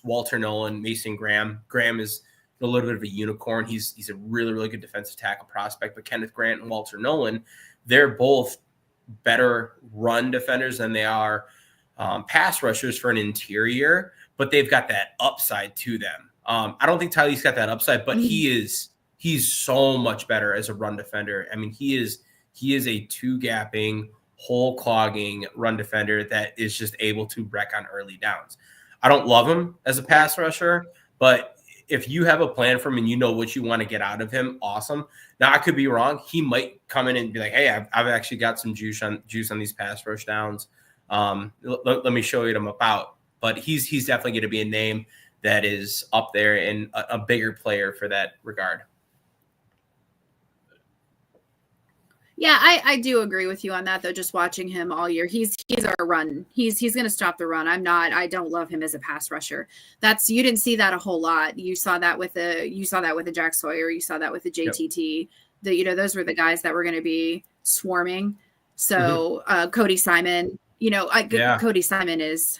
Walter Nolan, Mason Graham. Graham is a little bit of a unicorn. He's a really, really good defensive tackle prospect. But Kenneth Grant and Walter Nolan, they're both better run defenders than they are pass rushers for an interior, but they've got that upside to them. I don't think Tylee's got that upside, but he's so much better as a run defender. I mean, he is a two-gapping, hole-clogging run defender that is just able to wreck on early downs. I don't love him as a pass rusher, but if you have a plan for him and you know what you want to get out of him, awesome. Now, I could be wrong. He might come in and be like, hey, I've actually got some juice on these pass rush downs. Let me show you what I'm about. But he's definitely going to be a name that is up there and a bigger player for that regard. Yeah, I do agree with you on that, though. Just watching him all year, he's our run. He's going to stop the run. I don't love him as a pass rusher. You didn't see that a whole lot. You saw that with a Jack Sawyer. You saw that with the JTT. Yep. Those were the guys that were going to be swarming. So Cody Simon, Cody Simon is,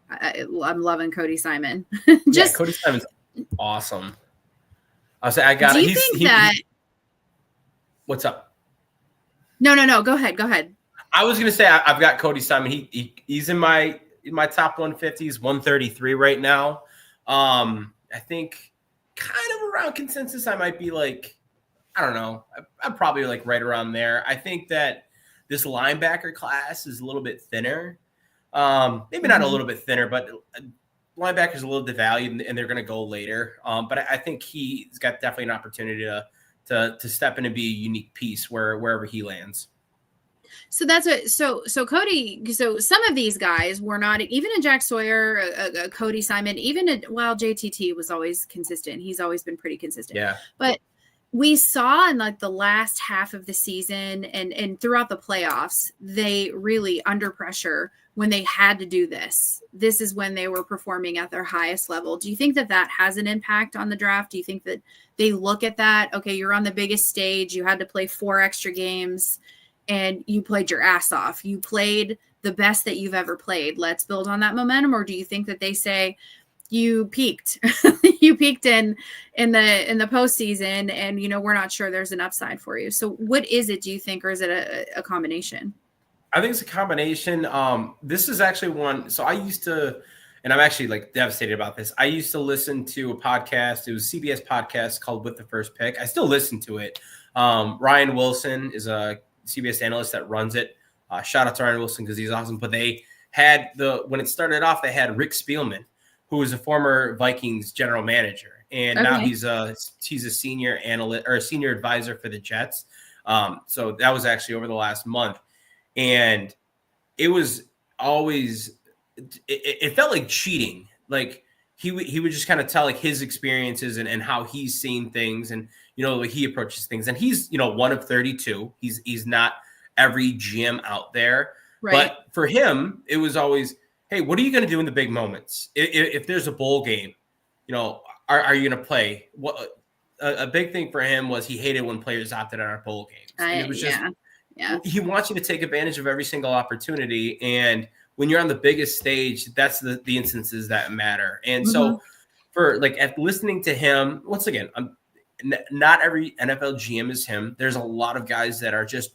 I'm loving Cody Simon. Cody Simon's awesome. Do you think that? What's up? No. Go ahead. I was going to say I've got Cody Simon. He's in my top 150s, 133 right now. I think kind of around consensus, I might be like, I don't know. I'm probably like right around there. I think that this linebacker class is a little bit thinner. Maybe not a little bit thinner, but linebacker's a little devalued and they're going to go later. But I think he's got definitely an opportunity to step in and be a unique piece wherever he lands. So that's what. So Cody. So some of these guys were not even in Jack Sawyer, Cody Simon, JTT was always consistent. He's always been pretty consistent. Yeah. But we saw in like the last half of the season and throughout the playoffs, they really under pressure when they had to do this. This is when they were performing at their highest level. Do you think that has an impact on the draft? Do you think that they look at that? Okay, you're on the biggest stage. You had to play 4 extra games and you played your ass off. You played the best that you've ever played. Let's build on that momentum. Or do you think that they say, you peaked, you peaked in the postseason and, we're not sure there's an upside for you. So what is it, do you think, or is it a combination? I think it's a combination. This is actually one. So I used to, and I'm actually like devastated about this. I used to listen to a podcast. It was a CBS podcast called With the First Pick. I still listen to it. Ryan Wilson is a CBS analyst that runs it. Shout out to Ryan Wilson because he's awesome. But they had when it started off, they had Rick Spielman, who was a former Vikings general manager, and now he's a senior analyst or a senior advisor for the Jets. So that was actually over the last month, and it was always it felt like cheating. Like he would just kind of tell like his experiences and how he's seen things and like he approaches things. And he's one of 32. He's not every GM out there, right. But for him, it was always, hey, what are you going to do in the big moments? If there's a bowl game, are you going to play? What a big thing for him was he hated when players opted out of bowl games. It was just, he wants you to take advantage of every single opportunity. And when you're on the biggest stage, that's the instances that matter. And so for listening to him, once again, not every NFL GM is him. There's a lot of guys that are just,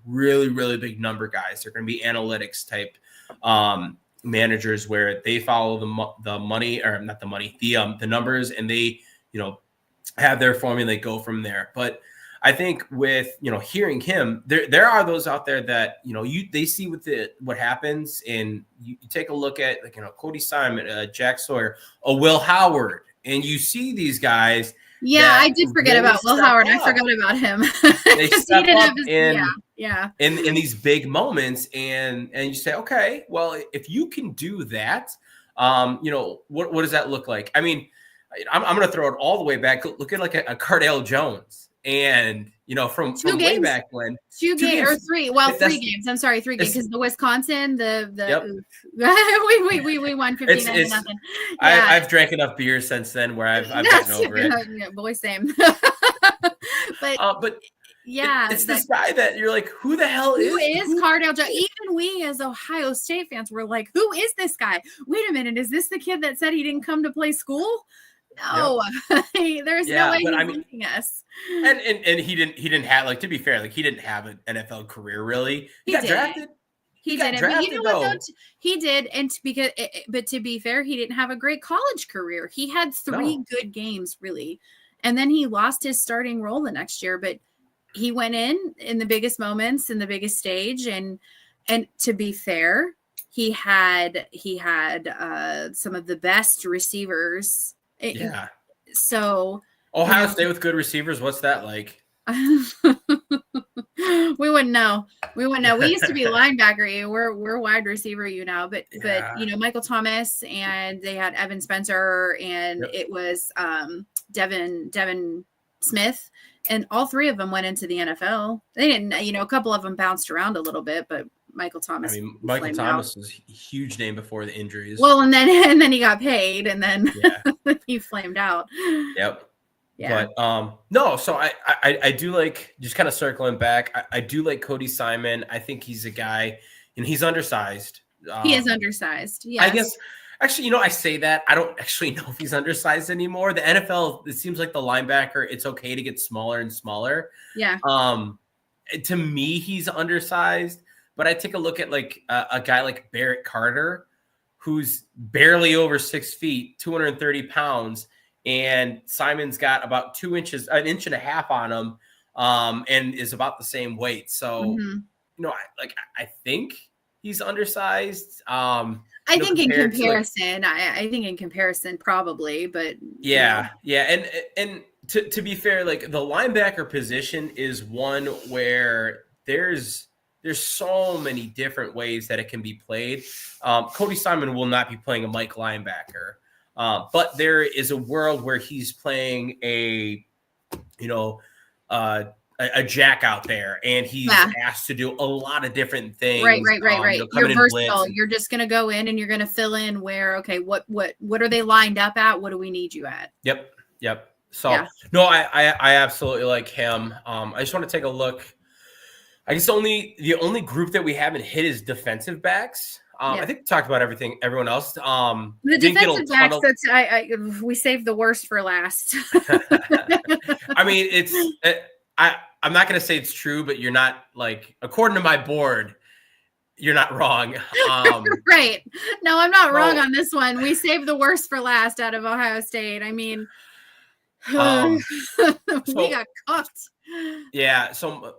really, really big number guys. They're going to be analytics type, managers where they follow the money, or not the money, the numbers, and they have their formula, they go from there. But I think with hearing him, there are those out there that they see what happens, and you take a look at Cody Simon, Jack Sawyer, Will Howard, and you see these guys. Yeah, I did forget about Will Howard. I forgot about him. They step up in these big moments, and you say, okay, well, if you can do that, what does that look like? I mean, I'm going to throw it all the way back. Look at like a Cardale Jones, and from way back when. 2 games or 3. Well, 3 games. I'm sorry, 3 games because the Wisconsin, yep. we won 15-0. Yeah. I've drank enough beer since then where I've gotten over it. Yeah, boy, same. But yeah, it's this guy that you're like, who the hell is? Who is Cardale Jones? Even we as Ohio State fans were like, who is this guy? Wait a minute, is this the kid that said he didn't come to play school? No, there's no Yeah, way but he's I mean, leaving us. and he didn't have, like, to be fair, like, he didn't have an NFL career really. He He got did. drafted. He He got didn't, but you know drafted what though? though. He did, and but to be fair, he didn't have a great college career. He had 3 No. good games, really, and then he lost his starting role the next year. But he went in the biggest moments, in the biggest stage, and to be fair, he had some of the best receivers. Yeah. So Ohio State with good receivers, what's that like? we wouldn't know. We wouldn't know. We used to be linebacker. We're wide receiver, now. But Michael Thomas, and they had Evan Spencer, and it was Devin Smith, and all 3 of them went into the NFL. They didn't, a couple of them bounced around a little bit, but Michael Thomas. I mean, Michael Thomas was a huge name before the injuries. Well, and then he got paid, and then he flamed out. Yep. Yeah. But no, so I do like, just kind of circling back. I do like Cody Simon. I think he's a guy, and he's undersized. He is undersized. Yes. I guess actually, I say that I don't actually know if he's undersized anymore. The NFL, it seems like the linebacker, it's okay to get smaller and smaller. Yeah. To me, he's undersized. But I take a look at like a guy like Barrett Carter, who's barely over 6 feet, 230 pounds. And Simon's got about 2 inches, an inch and a half on him, and is about the same weight. So, I think he's undersized. I think in comparison, I think in comparison, probably, but yeah. And to be fair, like the linebacker position is one where there's so many different ways that it can be played. Cody Simon will not be playing a Mike linebacker. But there is a world where he's playing a jack out there, and he's asked to do a lot of different things. Right. You're versatile. You're just going to go in and you're going to fill in where, okay, what are they lined up at? What do we need you at? Yep. So no, I absolutely like him. I just want to take a look. I guess the only group that we haven't hit is defensive backs. I think we talked about everyone else. The defensive backs, we saved the worst for last. I mean, I'm not going to say it's true, but you're not, like, according to my board, you're not wrong. Right. No, I'm not wrong on this one. We saved the worst for last out of Ohio State. I mean, we got cooked. Yeah. So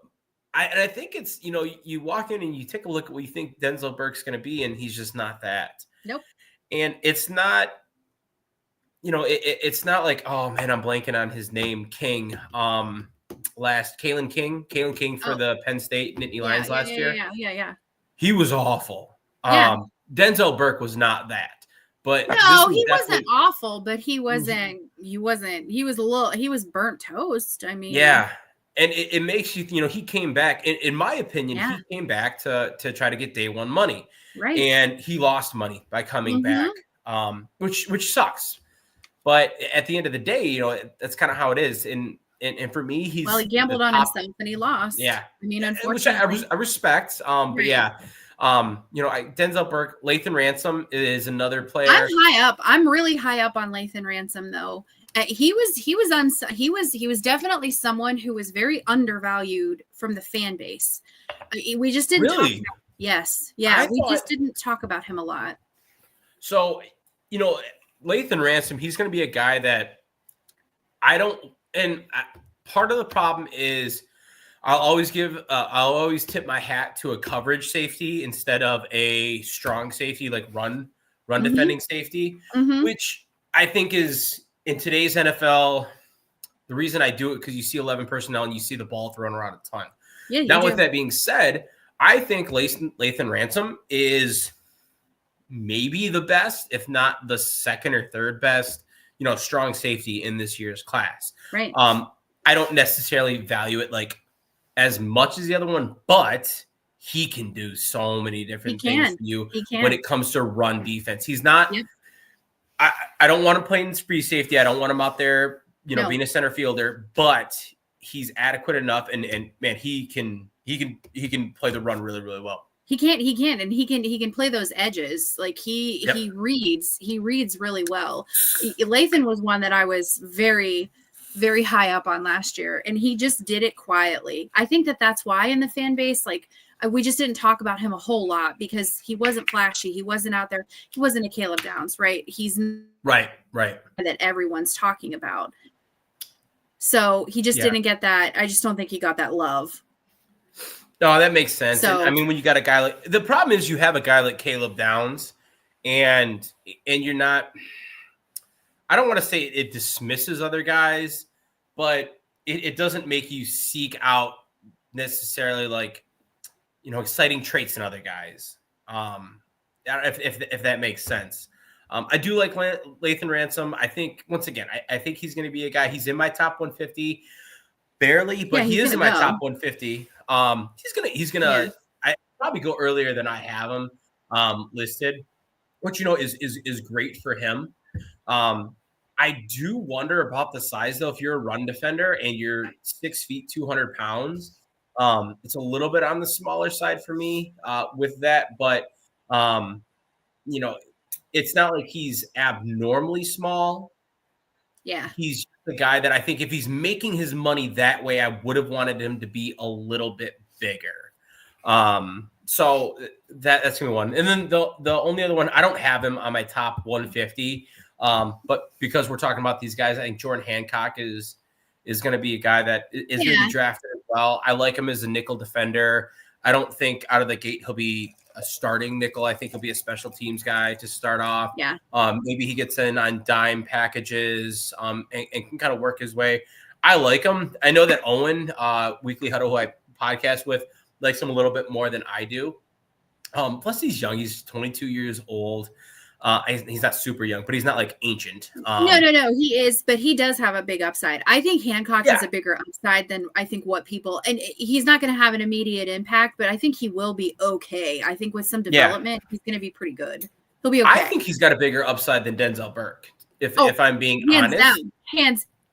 I think it's, you walk in and you take a look at what you think Denzel Burke's going to be, and he's just not that. Nope. And it's not, it's not like, oh man, I'm blanking on his name, King. Kalen King for the Penn State Nittany Lions last year. Yeah. He was awful. Denzel Burke was not that. But no, he wasn't awful, but he was burnt toast. I mean, yeah. And it makes you, he came back. In my opinion, he came back to try to get day one money. Right. And he lost money by coming back, which sucks. But at the end of the day, that's kind of how it is. And for me, he gambled on himself and he lost. Yeah. I mean, unfortunately. Which I respect. But yeah. Denzel Burke, Lathan Ransom is another player. I'm high up. I'm really high up on Lathan Ransom, though. He was definitely someone who was very undervalued from the fan base. We just didn't talk about him. Yes. Yeah. Just didn't talk about him a lot. So, Lathan Ransom, he's going to be a guy that part of the problem is I'll always tip my hat to a coverage safety instead of a strong safety, like run defending safety, which I think is, in today's NFL, the reason I do it, because you see 11 personnel and you see the ball thrown around a ton. Yeah. Now, with that being said, I think Lathan Ransom is maybe the best, if not the second or third best, strong safety in this year's class. Right. I don't necessarily value it like as much as the other one, but he can do so many different things for you when it comes to run defense. He's not. Yep. I don't want to play in spree safety. I don't want him out there, being a center fielder, but he's adequate enough. And man, he can play the run really, really well. He can, and he can play those edges. Like he reads really well. Lathan was one that I was very, very high up on last year, and he just did it quietly. I think that's why in the fan base, like we just didn't talk about him a whole lot because he wasn't flashy. He wasn't out there. He wasn't a Caleb Downs, right? He's right that everyone's talking about. So he just didn't get that. I just don't think he got that love. No, that makes sense. So, and, I mean, when you got a guy like, the problem is you have a guy like Caleb Downs, and you're not, I don't want to say it dismisses other guys, but it doesn't make you seek out necessarily like, exciting traits in other guys. If that makes sense. I do like Lathan Ransom. I think, once again, I think he's going to be a guy. He's in my top 150, barely, but he is in my top 150. He's gonna. I probably go earlier than I have him listed, which is great for him. I do wonder about the size though. If you're a run defender and you're 6 feet 200 pounds, it's a little bit on the smaller side for me with that. But it's not like he's abnormally small. Yeah, he's the guy that I think if he's making his money that way, I would have wanted him to be a little bit bigger. So that's gonna be one. And then the only other one, I don't have him on my top 150. But because we're talking about these guys, I think Jordan Hancock is going to be a guy that is going to be drafted as well. I like him as a nickel defender. I don't think out of the gate he'll be a starting nickel. I think he'll be a special teams guy to start off. Yeah. Maybe he gets in on dime packages and can kind of work his way. I like him. I know that Owen, Weekly Huddle, who I podcast with, likes him a little bit more than I do. Plus he's young. He's 22 years old. He's not super young, but he's not like ancient. No, he is, but he does have a big upside. I think Hancock has a bigger upside than I think what people, and he's not going to have an immediate impact, but I think he will be okay. I think with some development, he's going to be pretty good. He'll be okay. I think he's got a bigger upside than Denzel Burke. If I'm being honest,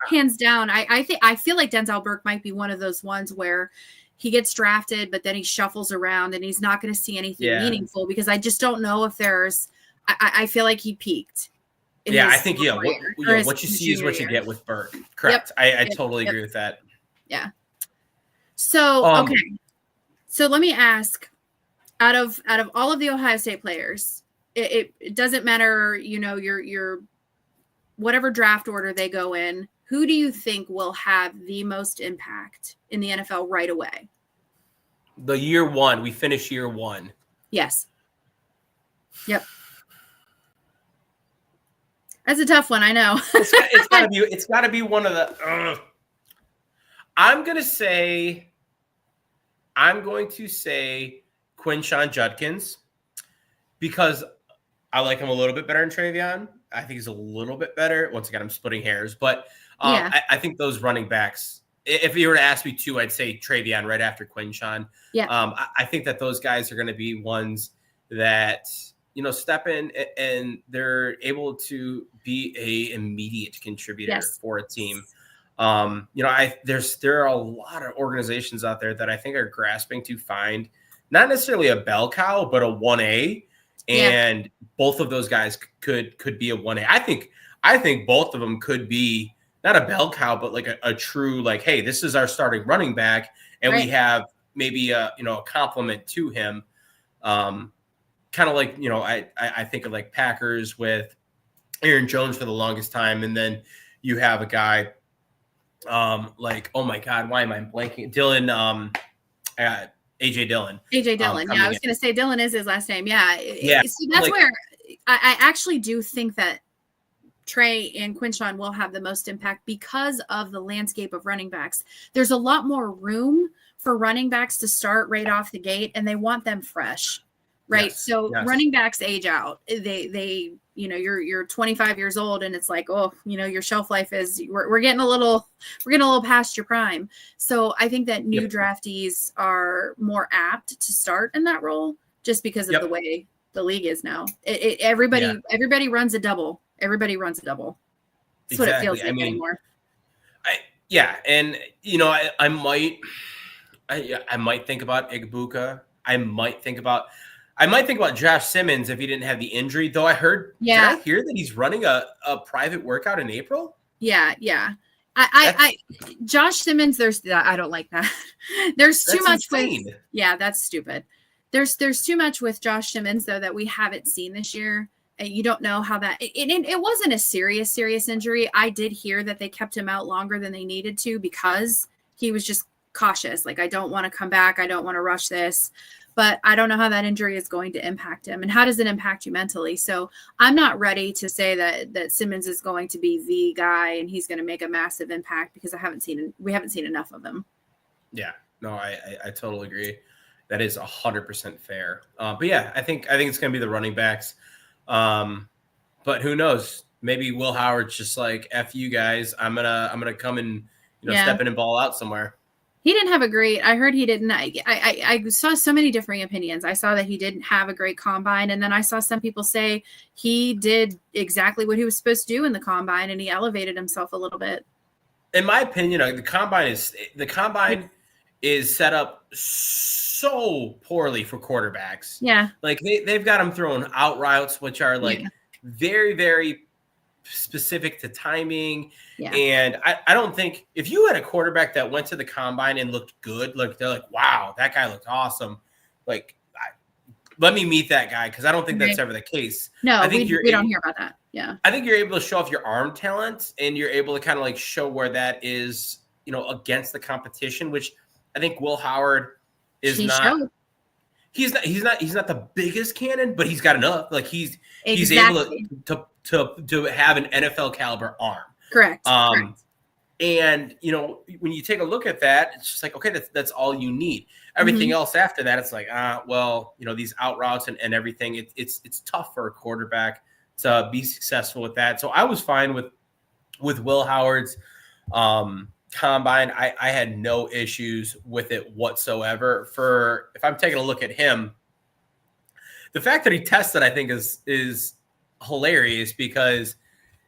hands down. I feel like Denzel Burke might be one of those ones where he gets drafted, but then he shuffles around and he's not going to see anything meaningful because I just don't know if there's. I feel like he peaked. I think what you see is what you get with Burke. Correct. Yep. I totally agree with that. Yeah. So okay. So let me ask, out of all of the Ohio State players, it doesn't matter, your whatever draft order they go in, who do you think will have the most impact in the NFL right away? The year one. We finish year one. Yes. Yep. That's a tough one, I know. it's gotta be one of the. I'm going to say Quinshon Judkins because I like him a little bit better than Travion. I think he's a little bit better. Once again, I'm splitting hairs, but I think those running backs. If you were to ask me two, I'd say Travion right after Quinshon. Yeah. I think that those guys are going to be ones that. Step in and they're able to be a immediate contributor for a team. There are a lot of organizations out there that I think are grasping to find not necessarily a bell cow, but a 1A. And both of those guys could be a 1A. I think both of them could be not a bell cow, but like a true, like, hey, this is our starting running back. And we have maybe a complement to him. Kind of like, I think of like Packers with Aaron Jones for the longest time. And then you have a guy like, oh my God, why am I blanking? AJ Dillon. AJ Dillon. I was going to say Dillon is his last name. Yeah. So that's where I actually do think that Trey and Quinshon will have the most impact because of the landscape of running backs. There's a lot more room for running backs to start right off the gate, and they want them fresh. Right. Yes, so running backs age out. They you're 25 years old and it's like, your shelf life is we're getting a little past your prime. So I think that new draftees are more apt to start in that role just because of the way the league is now. Everybody runs a double. Everybody runs a double. That's what it feels like anymore. And I might think about Igbuka. I might think about Josh Simmons if he didn't have the injury. Though did I hear that he's running a private workout in April? Yeah. Josh Simmons, I don't like that. There's too much insane. That's stupid. There's too much with Josh Simmons though that we haven't seen this year. You don't know how that it wasn't a serious injury. I did hear that they kept him out longer than they needed to because he was just cautious. Like, I don't want to come back. I don't want to rush this. But I don't know how that injury is going to impact him and how does it impact you mentally. So I'm not ready to say that Simmons is going to be the guy and he's going to make a massive impact because we haven't seen enough of him. Yeah, no, I totally agree. That is 100% fair. But yeah, I think it's going to be the running backs. But who knows? Maybe Will Howard's just like, F you guys. I'm gonna come and step in and ball out somewhere. He didn't have I heard he didn't. I saw so many differing opinions. I saw that he didn't have a great combine. And then I saw some people say he did exactly what he was supposed to do in the combine and he elevated himself a little bit. In my opinion, the combine is set up so poorly for quarterbacks. Yeah. Like they've got them throwing out routes, which are like very, very specific to timing. Yeah. And I don't think if you had a quarterback that went to the combine and looked good, like they're like, wow, that guy looked awesome. Like, let me meet that guy. Cause I don't think that's ever the case. No, I think we don't hear about that. Yeah. I think you're able to show off your arm talent and you're able to kind of like show where that is, against the competition, which I think Will Howard is not. He's not the biggest cannon, but he's got enough. Like he's able to have an NFL caliber arm. Correct. And when you take a look at that, it's just like, okay, that's all you need. Everything else after that, it's like, these out routes and everything. It's tough for a quarterback to be successful with that. So I was fine with Will Howard's combine. I had no issues with it whatsoever. If I'm taking a look at him, the fact that he tested, I think is hilarious because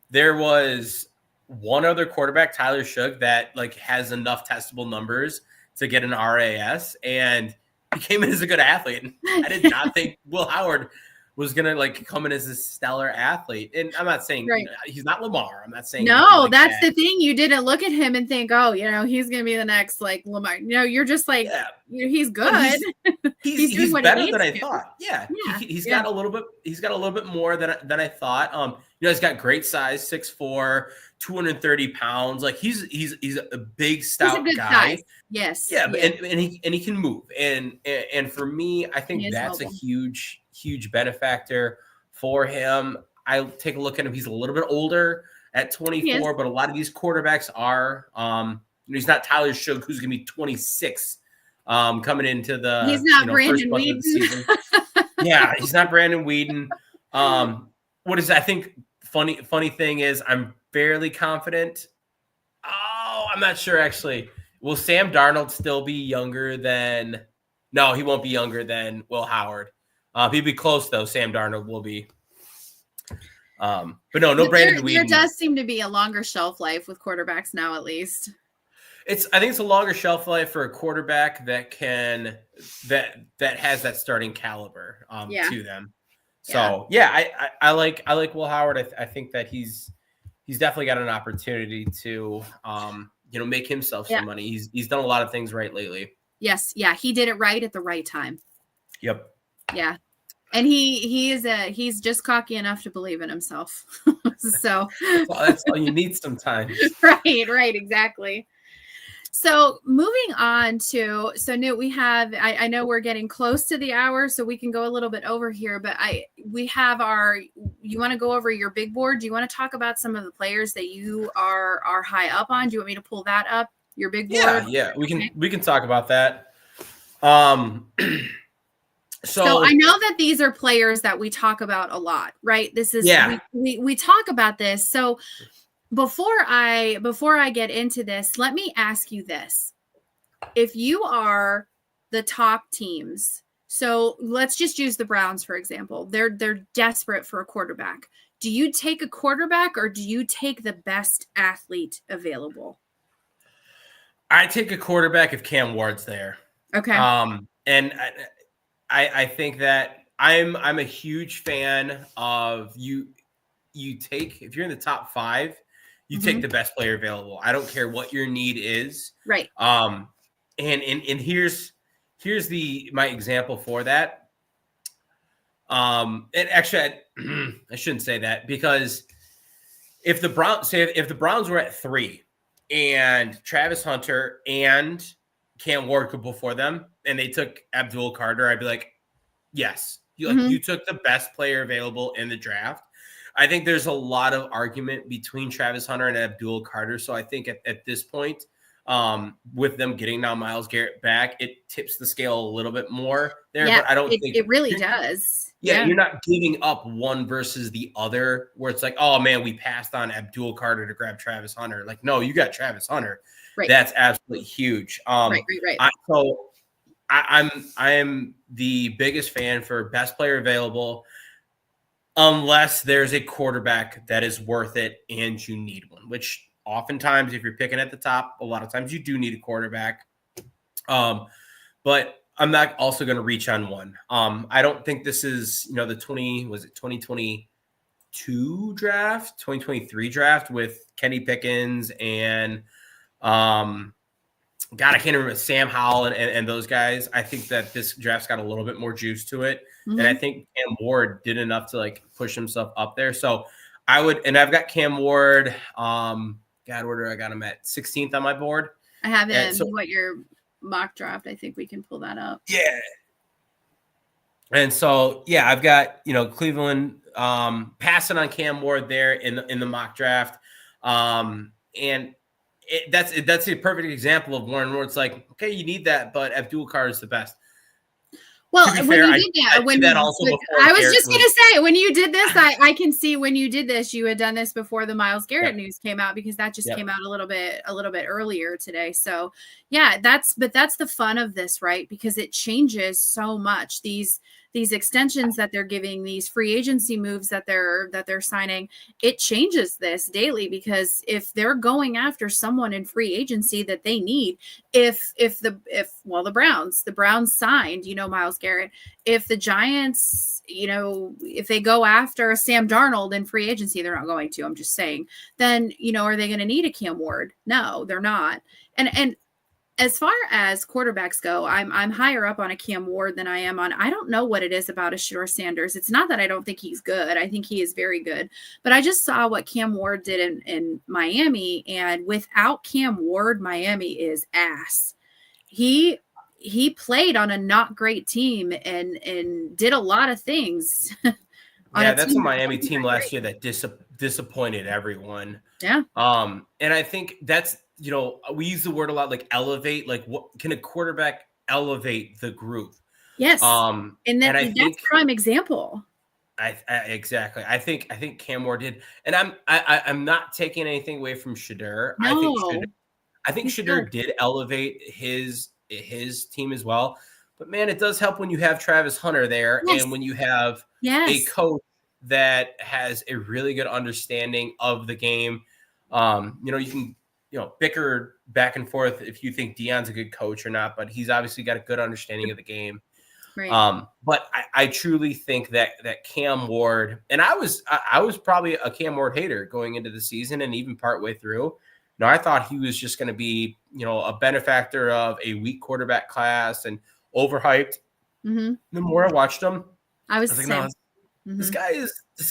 there was one other quarterback, Tyler Shough, that like has enough testable numbers to get an RAS, and he came in as a good athlete. And I did not think Will Howard was going to like come in as a stellar athlete. And I'm not saying he's not Lamar. I'm not saying that's the thing. You didn't look at him and think, oh, he's going to be the next like Lamar. No, you're just like, he's good. He's better than I thought. Yeah. He's got a little bit more than I thought. He's got great size, 6'4", 230 pounds. Like he's a big, stout guy. Size. Yes. Yeah. And he can move. And for me, I think that's mobile. A huge benefactor for him. I take a look at him. He's a little bit older at 24, but a lot of these quarterbacks are, he's not Tyler Shough, who's going to be 26 coming into the he's not Brandon Weeden. Yeah, he's not Brandon Weeden. I think funny thing is I'm fairly confident. Oh, I'm not sure actually. Will Sam Darnold still be younger than? No, he won't be younger than Will Howard. He'd be close though. Sam Darnold will be. But no Brandon Weeden. There does seem to be a longer shelf life with quarterbacks now, at least. I think it's a longer shelf life for a quarterback that has that starting caliber to them. So I like Will Howard. I think that he's definitely got an opportunity to make himself some money. He's done a lot of things right lately. Yes, he did it right at the right time. Yep. Yeah. And he's just cocky enough to believe in himself. So that's all you need sometimes. Right, exactly. So moving on to, Newt, we have, I know we're getting close to the hour, so we can go a little bit over here, but we have you want to go over your big board? Do you want to talk about some of the players that you are high up on? Do you want me to pull that up, your big board? Yeah, we can talk about that. So I know that these are players that we talk about a lot, right? This is, we talk about this. So before I get into this, let me ask you this. If you are the top teams, so let's just use the Browns, for example. They're desperate for a quarterback. Do you take a quarterback or do you take the best athlete available? I take a quarterback if Cam Ward's there. Okay. And I think that I'm a huge fan of you. You take, if you're in the top 5, you take the best player available. I don't care what your need is. Right. And here's my example for that. And actually, I shouldn't say that, because if the Browns were at 3 and Travis Hunter and Cam Ward could before them, and they took Abdul Carter, I'd be like, yes, you took the best player available in the draft. I think there's a lot of argument between Travis Hunter and Abdul Carter. So I think at this point, with them getting now Myles Garrett back, it tips the scale a little bit more there. Yeah, but I don't think it really does. Yeah, you're not giving up one versus the other, where it's like, oh man, we passed on Abdul Carter to grab Travis Hunter. Like, no, you got Travis Hunter. Right. That's absolutely huge. Right. I am the biggest fan for best player available, unless there's a quarterback that is worth it and you need one, which oftentimes, if you're picking at the top, a lot of times you do need a quarterback. But I'm not also going to reach on one. I don't think this is, the 2022 draft, 2023 draft with Kenny Pickens and I can't remember, Sam Howell and those guys. I think that this draft's got a little bit more juice to it. And I think Cam Ward did enough to like push himself up there. So I've got Cam Ward. Where do I got him at? 16th on my board. I have him. What your mock draft? I think we can pull that up. Yeah. And so, I've got, Cleveland passing on Cam Ward there in the mock draft. And that's a perfect example of one where it's like, okay, you need that, but Abdul Carter is the best. Well, when you did that, I was just going to say, when you did this, I can see when you did this, you had done this before the Myles Garrett news came out, because that just came out a little bit earlier today. So that's the fun of this, right? Because it changes so much. These extensions that they're giving, these free agency moves that they're signing, it changes this daily, because if they're going after someone in free agency that they need, if the Browns signed, Myles Garrett, if the Giants, if they go after Sam Darnold in free agency, they're not going to, I'm just saying, then, are they going to need a Cam Ward? No, they're not. And as far as quarterbacks go, I'm higher up on a Cam Ward than I am on. I don't know what it is about a Shedeur Sanders. It's not that I don't think he's good. I think he is very good. But I just saw what Cam Ward did in Miami, and without Cam Ward, Miami is ass. He played on a not great team and did a lot of things. That's a Miami team last year that disappointed everyone. Yeah. And I think that's, we use the word a lot, like elevate. Like, what can a quarterback elevate the group? Yes. And that's prime example. Exactly. I think Cam Ward did, and I'm not taking anything away from Shedeur. No. I think Shedeur did elevate his team as well. But man, it does help when you have Travis Hunter there, and when you have a coach that has a really good understanding of the game. You can bicker back and forth if you think Deion's a good coach or not, but he's obviously got a good understanding of the game. Right. But I truly think that Cam Ward, and I was probably a Cam Ward hater going into the season, and even partway through. I thought he was just going to be, a benefactor of a weak quarterback class and overhyped. The more I watched him, I was like, no, this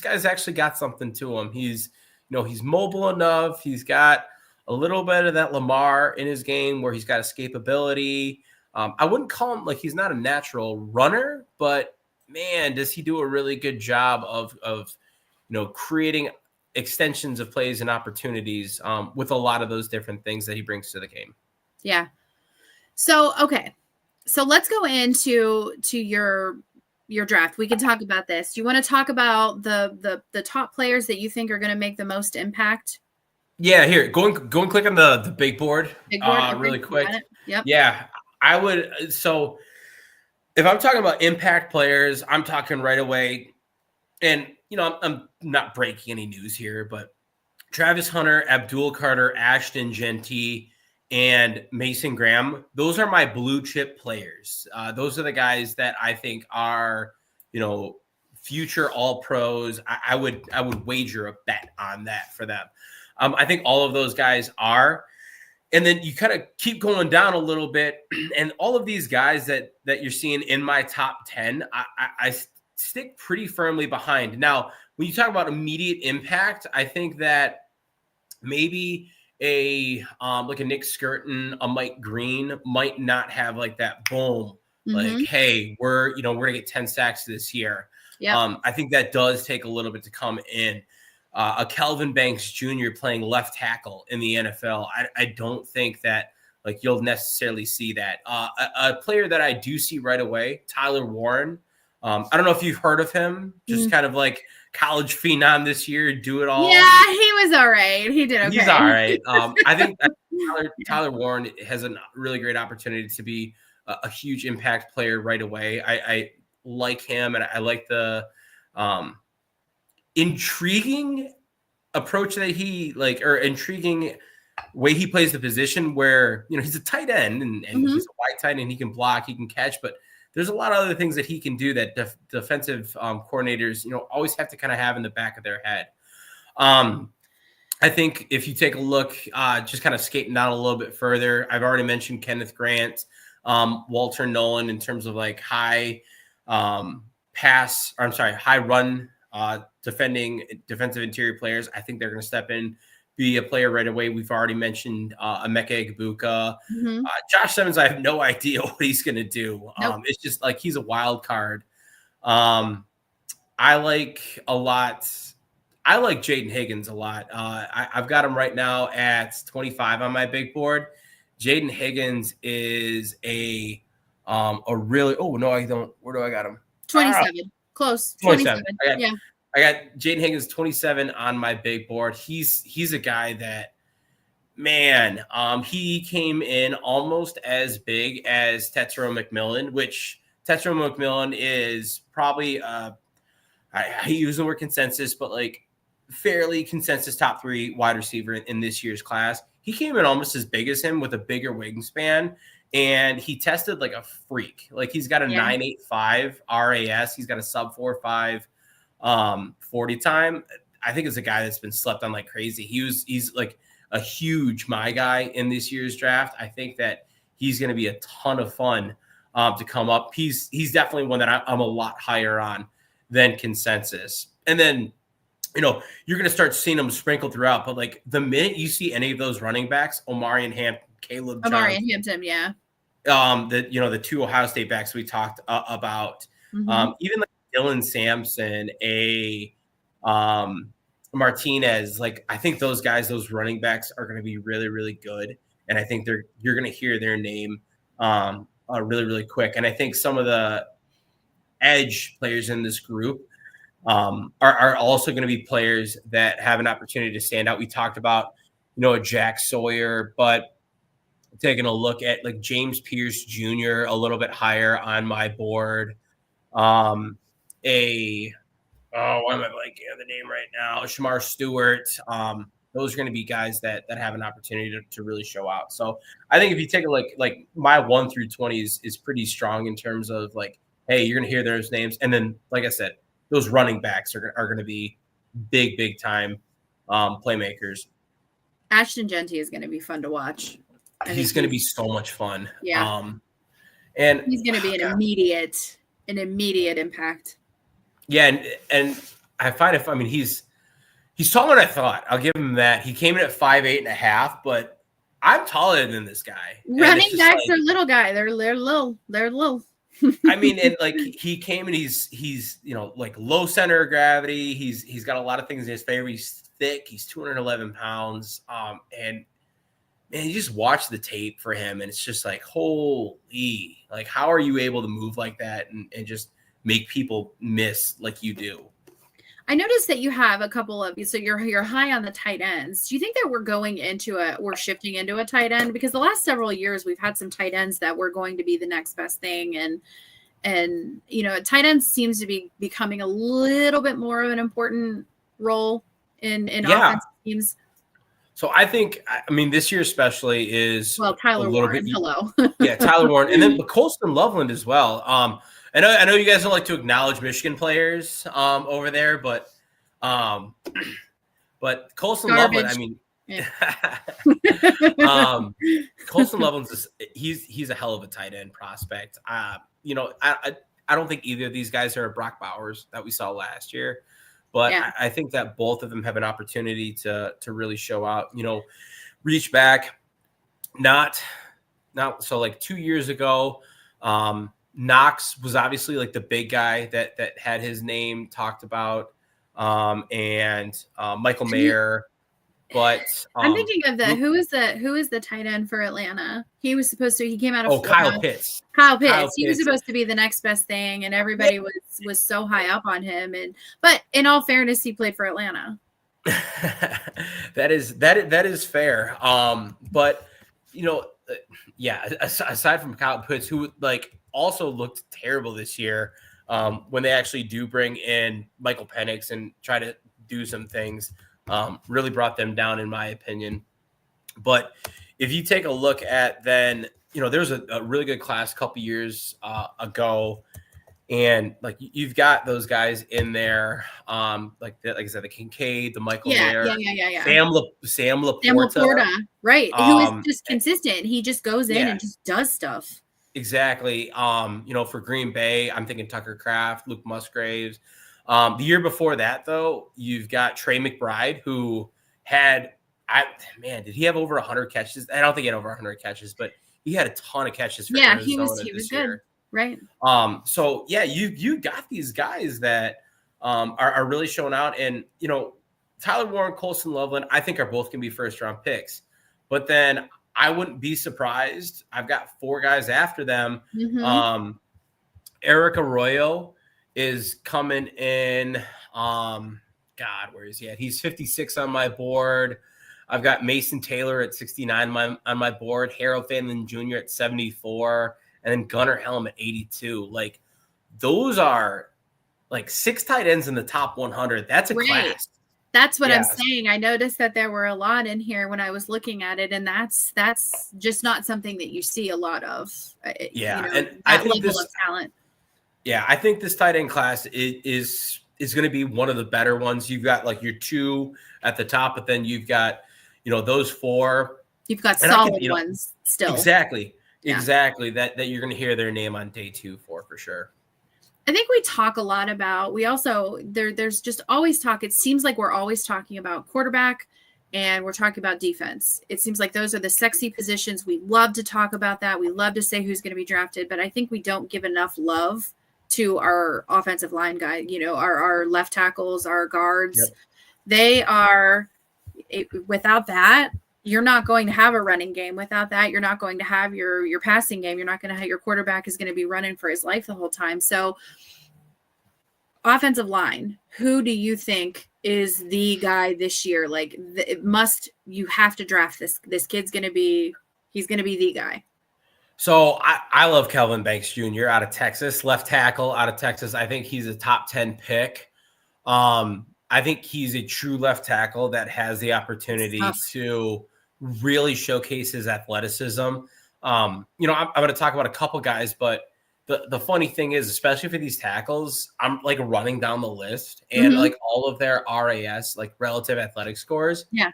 guy's actually got something to him. He's mobile enough. He's got a little bit of that Lamar in his game where he's got escapability. I wouldn't call him, like, he's not a natural runner, but man, does he do a really good job of creating extensions of plays and opportunities with a lot of those different things that he brings to the game. Yeah. So, okay. So let's go into your draft. We can talk about this. Do you want to talk about the top players that you think are going to make the most impact? Yeah, here, go and click on the big board, really quick. Yep. Yeah, I would. So if I'm talking about impact players, I'm talking right away. And, I'm not breaking any news here, but Travis Hunter, Abdul Carter, Ashton Genty, and Mason Graham. Those are my blue chip players. Those are the guys that I think are, future all pros. I would wager a bet on that for them. I think all of those guys are. And then you kind of keep going down a little bit, and all of these guys that you're seeing in my top 10, I stick pretty firmly behind. Now, when you talk about immediate impact, I think that maybe a Nick Skirton, a Mike Green might not have like that boom, like, hey, we're gonna get 10 sacks this year. Yeah. I think that does take a little bit to come in. A Kelvin Banks Jr. playing left tackle in the NFL, I don't think that like you'll necessarily see that. A player that I do see right away, Tyler Warren. I don't know if you've heard of him, just kind of like college phenom this year, do it all. Yeah, he was all right. He did okay. He's all right. I think that Tyler Warren has a really great opportunity to be a huge impact player right away. I like him, and I like the intriguing approach that he or intriguing way he plays the position where, he's a tight end and he's a wide tight end, and he can block, he can catch, but there's a lot of other things that he can do that defensive coordinators, always have to kind of have in the back of their head. I think if you take a look, just kind of skating down a little bit further, I've already mentioned Kenneth Grant, Walter Nolan in terms of like high run defensive interior players. I think they're going to step in, be a player right away. We've already mentioned Emeka Egbuka. Josh Simmons, I have no idea what he's going to do. Nope. It's just like he's a wild card. I like Jaden Higgins a lot. I've got him right now at 25 on my big board. Jaden Higgins is a really, oh no, I don't. Where do I got him? 27. Close. 27. I got Jaden Higgins 27 on my big board. He's a guy that, man, he came in almost as big as Tetsuo McMillan, which Tetsuo McMillan is probably I use the word consensus, but like fairly consensus top 3 wide receiver in this year's class. He came in almost as big as him with a bigger wingspan, and he tested like a freak. Like he's got a 9.85 RAS. He's got a sub 4.5 40 time. I think it's a guy that's been slept on like crazy. He's like a huge my guy in this year's draft. I think that he's going to be a ton of fun to come up. He's definitely one that I'm a lot higher on than consensus. And then, you're going to start seeing them sprinkled throughout. But like the minute you see any of those running backs, Omarion Hampton, Caleb Johnson, Hampton, yeah. The 2 Ohio State backs we talked about, even like Dylan Sampson, Martinez, like I think those guys, those running backs are going to be really, really good. And I think you're going to hear their name really, really quick. And I think some of the edge players in this group are also going to be players that have an opportunity to stand out. We talked about, a Jack Sawyer, but taking a look at like James Pierce Jr. a little bit higher on my board. Why am I blanking on the name right now? Shamar Stewart. Those are going to be guys that have an opportunity to really show out. So I think if you take a look, like my 1 through 20 is pretty strong in terms of like, hey, you're going to hear those names. And then, like I said, those running backs are going to be big time playmakers. Ashton Genty is going to be fun to watch. He's going to be so much fun. Yeah. And he's going to be an immediate impact. Yeah. And I find he's taller than I thought. I'll give him that. He came in at 5'8.5", but I'm taller than this guy. Running backs are little guy. They're little. I mean, and like he came and he's like low center of gravity. He's got a lot of things in his favor. He's thick. He's 211 pounds. And man, you just watch the tape for him, and it's just like, holy, like how are you able to move like that and just make people miss like you do? I noticed that you have a couple of, so you're high on the tight ends. Do you think that we're shifting into a tight end? Because the last several years we've had some tight ends that were going to be the next best thing. And tight ends seems to be becoming a little bit more of an important role in offensive teams. So I think, I mean, this year especially is a Tyler little Warren, bit. hello. Yeah, Tyler Warren, and then but Colston Loveland as well. I know you guys don't like to acknowledge Michigan players over there, um, but Colston Loveland, I Garbage. mean, Yeah. Colston Loveland's he's a hell of a tight end prospect. I don't think either of these guys are Brock Bowers that we saw last year, but Yeah. I think that both of them have an opportunity to really show out. Reach back, not so like 2 years ago. Knox was obviously like the big guy that had his name talked about, and Michael Mayer. But I'm thinking of who is the tight end for Atlanta? He came out of Kyle Pitts. Kyle Pitts. He was supposed to be the next best thing, and everybody was so high up on him. But in all fairness, he played for Atlanta. That is fair. But aside from Kyle Pitts, who like also looked terrible this year, when they actually do bring in Michael Penix and try to do some things, really brought them down in my opinion. But if you take a look at then, there's a really good class a couple years ago, and like you've got those guys in there, like I said, the Kincaid, the Michael Mayer, Sam Laporta, right? Who is just consistent. He just goes in and just does stuff. Exactly. For Green Bay, I'm thinking Tucker Kraft, Luke Musgraves. The year before that, though, you've got Trey McBride, who had, did he have over 100 catches? I don't think he had over 100 catches, but he had a ton of catches for Arizona he was good. Year. Right. So yeah, you got these guys that are really showing out, and Tyler Warren, Colston Loveland, I think are both gonna be first round picks. But then I wouldn't be surprised. I've got 4 guys after them. Mm-hmm. Eric Arroyo is coming in. Where is he at? He's 56 on my board. I've got Mason Taylor at 69 on my board. Harold Fanlin Jr. at 74. And then Gunnar Helm at 82. Like, those are like 6 tight ends in the top 100. That's a class. That's what I'm saying. I noticed that there were a lot in here when I was looking at it, and that's just not something that you see a lot of. And I think level of talent. Yeah, I think this tight end class is going to be one of the better ones. You've got like your 2 at the top, but then you've got those 4. You've got solid ones still. Exactly. Exactly. That you're going to hear their name on day 2 for sure. I think we talk a lot about, there's just always talk. It seems like we're always talking about quarterback and we're talking about defense. It seems like those are the sexy positions. We love to talk about that. We love to say who's going to be drafted, but I think we don't give enough love to our offensive line guy, our left tackles, our guards. Yep. They are, without that, you're not going to have a running game. Without that, you're not going to have your passing game. You're not going to have your quarterback is going to be running for his life the whole time. So offensive line, who do you think is the guy this year? Like you have to draft this kid's going to be, he's going to be the guy. So I love Kelvin Banks Jr. out of Texas, left tackle out of Texas. I think he's a top 10 pick. I think he's a true left tackle that has the opportunity to really showcase his athleticism. I'm going to talk about a couple guys, but the funny thing is, especially for these tackles, I'm like running down the list and like all of their RAS, like relative athletic scores. Yeah.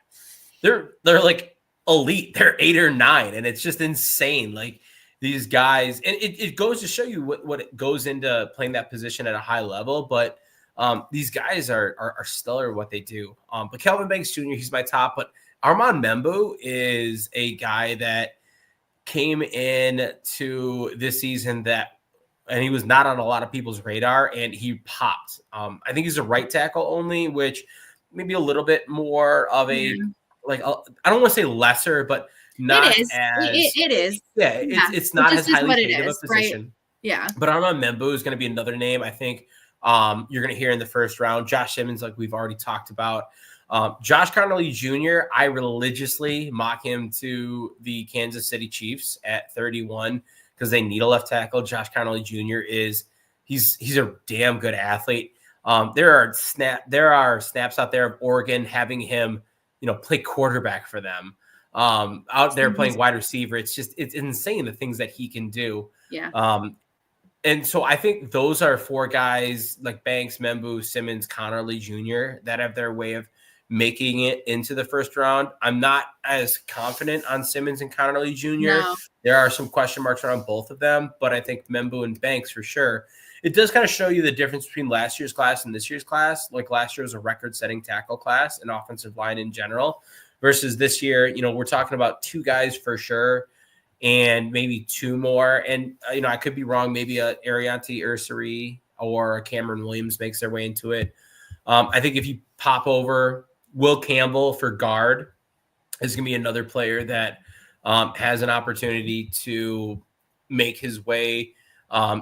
They're like elite. They're 8 or 9. And it's just insane. Like these guys, and it goes to show you what goes into playing that position at a high level. But these guys are stellar at what they do. But Kelvin Banks Jr., he's my top. But Armand Membu is a guy that came in to this season and he was not on a lot of people's radar, and he popped. I think he's a right tackle only, which maybe a little bit more of I don't want to say lesser, but not as it is. Yeah, it's not as highly paid of a position. Right? Yeah. But Armand Membu is going to be another name I think you're going to hear in the first round. Josh Simmons, like we've already talked about. Josh Connolly Jr., I religiously mock him to the Kansas City Chiefs at 31 because they need a left tackle. Josh Connolly Jr. he's a damn good athlete. There are snaps out there of Oregon having him, play quarterback for them. Out there playing wide receiver. It's insane the things that he can do. Yeah. And so I think those are 4 guys like Banks, Membu, Simmons, Connerly Jr. that have their way of making it into the first round. I'm not as confident on Simmons and Connerly Jr. No. There are some question marks around both of them, but I think Membu and Banks for sure. It does kind of show you the difference between last year's class and this year's class. Like last year was a record-setting tackle class and offensive line in general versus this year, we're talking about 2 guys for sure and maybe 2 more. And, I could be wrong. Maybe a Arianti Ursary or a Cameron Williams makes their way into it. I think if you pop over Will Campbell for guard is going to be another player that has an opportunity to make his way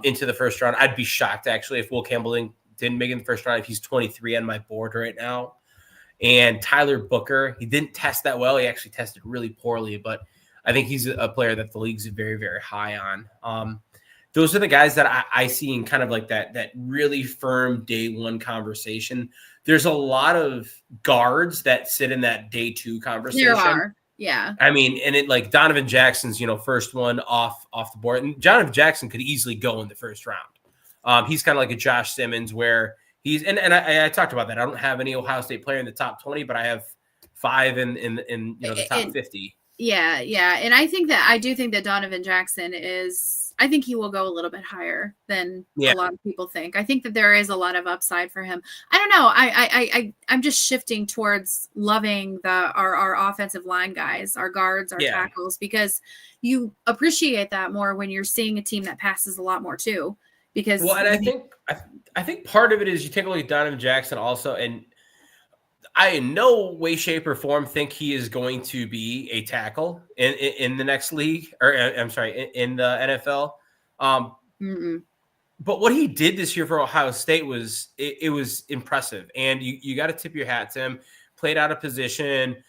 into the first round. I'd be shocked, actually, if Will Campbell didn't make it in the first round, if he's 23 on my board right now. And Tyler Booker, he didn't test that well. He actually tested really poorly, but I think he's a player that the league's very, very high on. Those are the guys that I see in kind of like that really firm day 1 conversation. There's a lot of guards that sit in that day 2 conversation. There are, yeah. I mean, and it like Donovan Jackson's, first one off the board. And Donovan Jackson could easily go in the first round. He's kind of like a Josh Simmons where and I talked about that. I don't have any Ohio State player in the top 20, but I have 5 in the top 50. Yeah. And I do think that Donovan Jackson I think he will go a little bit higher than a lot of people think. I think that there is a lot of upside for him. I don't know. I'm just shifting towards loving our offensive line guys, our guards, our tackles, because you appreciate that more when you're seeing a team that passes a lot more too. Because and I think part of it is you take a look at Donovan Jackson also, and I in no way, shape, or form think he is going to be a tackle in the next league, or I'm sorry, in the NFL. But what he did this year for Ohio State was impressive, and you got to tip your hat to him. Played out of position,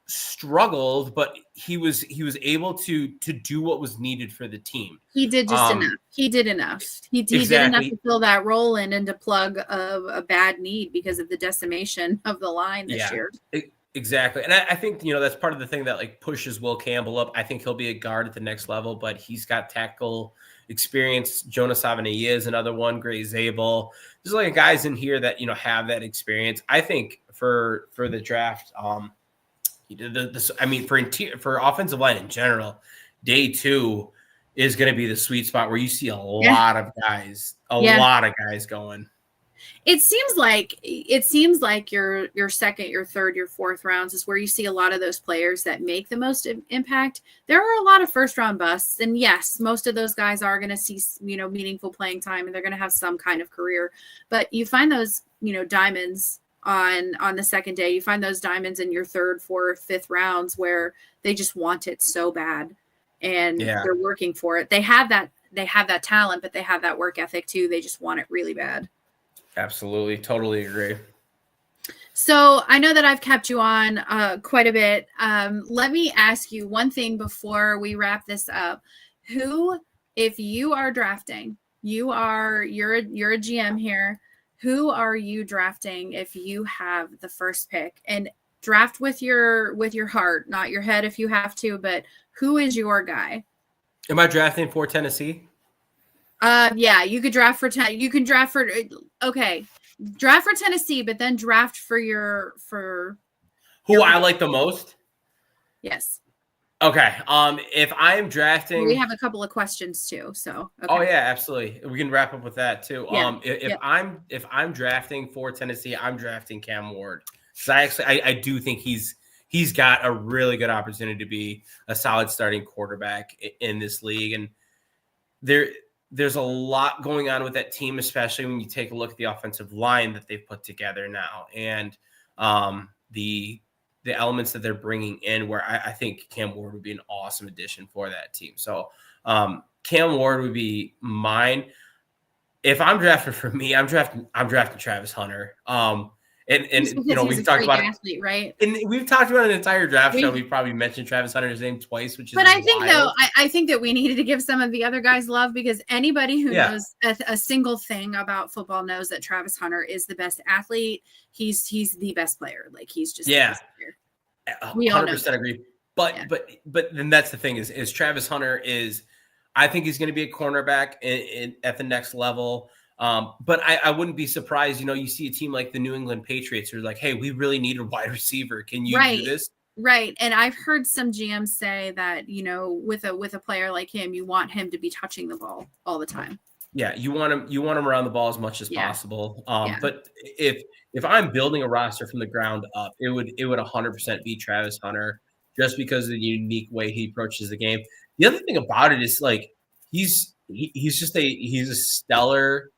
struggled, but he was able to do what was needed for the team. He did just enough. He did enough. He did enough to fill that role in and to plug a bad need because of the decimation of the line this year. Exactly. And I think, that's part of the thing that like pushes Will Campbell up. I think he'll be a guard at the next level, but he's got tackle experience. Jonas Avenue is another one. Gray Zabel. There's like guys in here that, have that experience. I think for the draft, for offensive line in general, day 2 is going to be the sweet spot where you see a lot of guys going. It seems like your second, your third, your fourth rounds is where you see a lot of those players that make the most impact. There are a lot of first round busts, and yes, most of those guys are going to see meaningful playing time, and they're going to have some kind of career. But you find those diamonds on the second day. You find those diamonds in your third, fourth, fifth rounds where they just want it so bad, and they're working for it. They have that talent, but they have that work ethic too. They just want it really bad. Absolutely. Totally agree. So I know that I've kept you on quite a bit. Let me ask you one thing before we wrap this up. Who, if you are drafting, you're a GM here. Who are you drafting if you have the first pick? And draft with your heart, not your head if you have to, but who is your guy? Am I drafting for Tennessee? Yeah, you could draft for draft for Tennessee, but then draft for who I like the most. Yes. Okay. If I am drafting, we have a couple of questions too. So. Okay. Oh yeah, absolutely. We can wrap up with that too. Yeah. If I'm drafting for Tennessee, I'm drafting Cam Ward. So I do think he's got a really good opportunity to be a solid starting quarterback in this league, and there's a lot going on with that team, especially when you take a look at the offensive line that they've put together now, and the elements that they're bringing in, where I think Cam Ward would be an awesome addition for that team. So Cam Ward would be mine. If I'm drafting for me, I'm drafting Travis Hunter. And we've talked about athlete, right? And we've talked about an entire draft show. We've probably mentioned Travis Hunter's name twice, which is. But I think I think that we needed to give some of the other guys love, because anybody who knows a single thing about football knows that Travis Hunter is the best athlete. He's the best player. Like he's just the best player. We all know 100% agree. But Yeah. but then that's the thing is Travis Hunter is, I think he's going to be a cornerback at the next level. But I wouldn't be surprised, you see a team like the New England Patriots who are like, hey, we really need a wide receiver. Can you do this? Right. And I've heard some GMs say that, with a player like him, you want him to be touching the ball all the time. Yeah, you want him around the ball as much as possible. But if I'm building a roster from the ground up, it would 100% be Travis Hunter, just because of the unique way he approaches the game. The other thing about it is like he's a stellar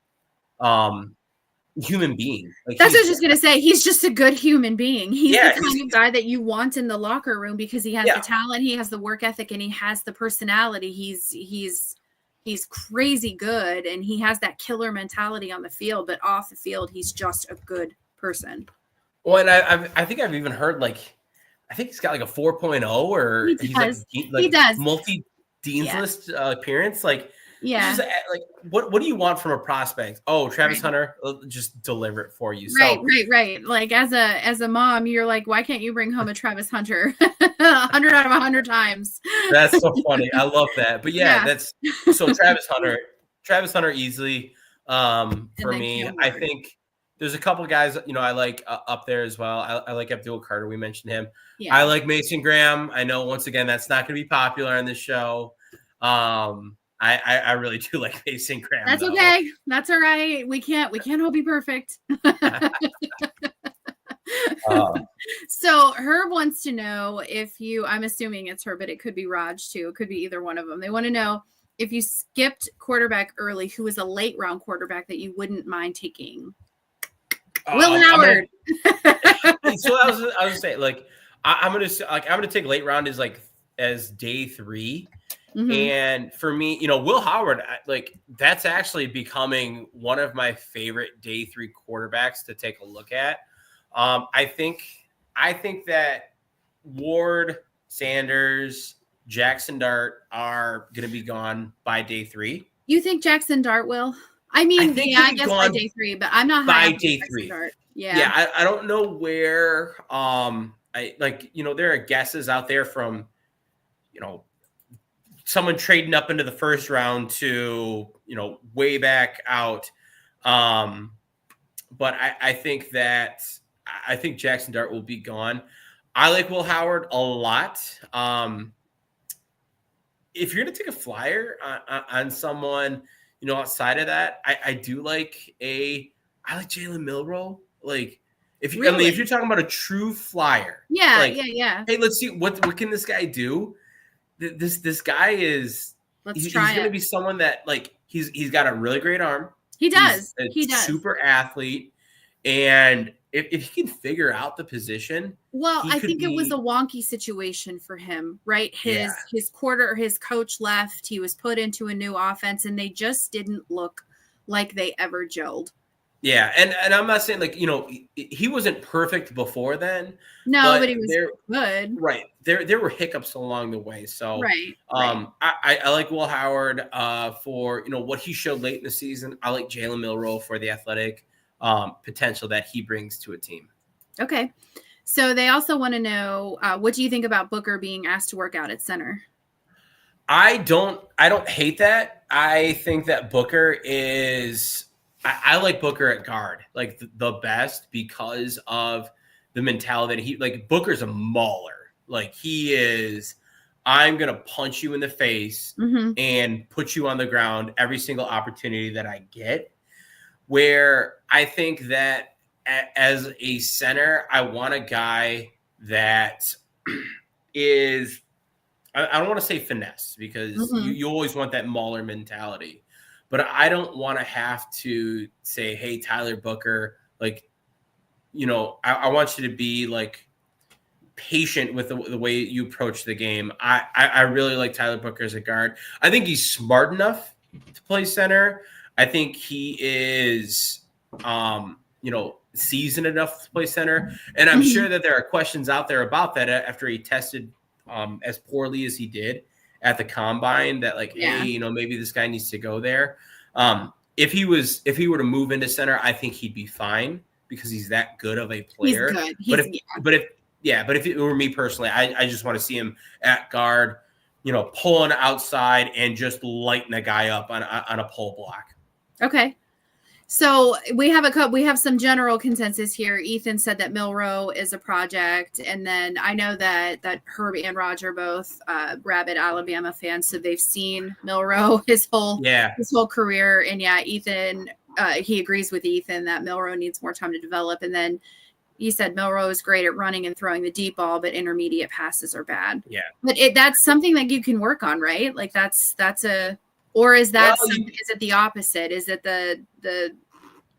human being. Like, that's what I was just gonna say. He's just a good human being. He's the kind of guy that you want in the locker room because he has the talent, he has the work ethic, and he has the personality. He's crazy good, and he has that killer mentality on the field, but off the field, he's just a good person. Well, and I think I've even heard I think he's got like a 4.0, or he does multi-Dean's List appearance. Just, what do you want from a prospect? Oh, Travis Hunter, just deliver it for you. Right. Like as a mom, you're like, why can't you bring home a Travis Hunter 100 out of 100 times? That's so funny. I love that. But that's so Travis Hunter easily for me. I think there's a couple guys, I like up there as well. I like Abdul Carter. We mentioned him. Yeah. I like Mason Graham. I know, once again, that's not going to be popular on this show. I really do like Mason Graham. That's okay. That's all right. We can't all be perfect. So Herb wants to know if I'm assuming it's her, but it could be Raj too. It could be either one of them. They want to know if you skipped quarterback early, who is a late round quarterback that you wouldn't mind taking. Will Howard. So I was gonna say, I'm gonna take late round as day 3. Mm-hmm. And for me, Will Howard, that's actually becoming one of my favorite day 3 quarterbacks to take a look at. I think that Ward, Sanders, Jackson Dart are going to be gone by day 3. You think Jackson Dart will? I guess by day 3, but I'm not high by day 3. Dart. Yeah. I don't know where. There are guesses out there from, someone trading up into the first round to, way back out. But I think Jackson Dart will be gone. I like Will Howard a lot. If you're going to take a flyer on someone, outside of that, I do like I like Jalen Milroe. If you're talking about a true flyer. Yeah. Hey, let's see what can this guy do? This guy is he's going to be someone that he's got a really great arm. He does. He does. Super athlete, and if he can figure out the position, I think it was a wonky situation for him, right? His coach left. He was put into a new offense, and they just didn't look like they ever gelled. Yeah, and I'm not saying he wasn't perfect before then. No, but he was good. Right. There were hiccups along the way. So right. I like Will Howard for what he showed late in the season. I like Jalen Milroe for the athletic potential that he brings to a team. Okay. So they also want to know, what do you think about Booker being asked to work out at center? I don't hate that. I think that Booker is I like Booker at guard, the best, because of the mentality that he Booker's a mauler. He is, I'm going to punch you in the face and put you on the ground every single opportunity that I get. Where I think that as a center, I want a guy that is, I don't want to say finesse, because you always want that mauler mentality. But I don't want to have to say, hey, Tyler Booker, I want you to be patient with the way you approach the game. I really like Tyler Booker as a guard. I think he's smart enough to play center. I think he is, seasoned enough to play center. And I'm sure that there are questions out there about that after he tested as poorly as he did at the combine, that hey, maybe this guy needs to go there. If he were to move into center, I think he'd be fine, because he's that good of a player. He's good. Yeah, but if it were me personally, I just want to see him at guard, pulling outside and just lighting a guy up on a pull block. Okay. So we have some general consensus here. Ethan said that Milroe is a project, and then I know that Herb and Roger both rabid Alabama fans, so they've seen Milroe his whole career, and yeah, Ethan he agrees with Ethan that Milroe needs more time to develop, and then he said Milroe is great at running and throwing the deep ball, but intermediate passes are bad. Yeah, but that's something that you can work on, right? Like that's a. Or is that is it the opposite? Is it the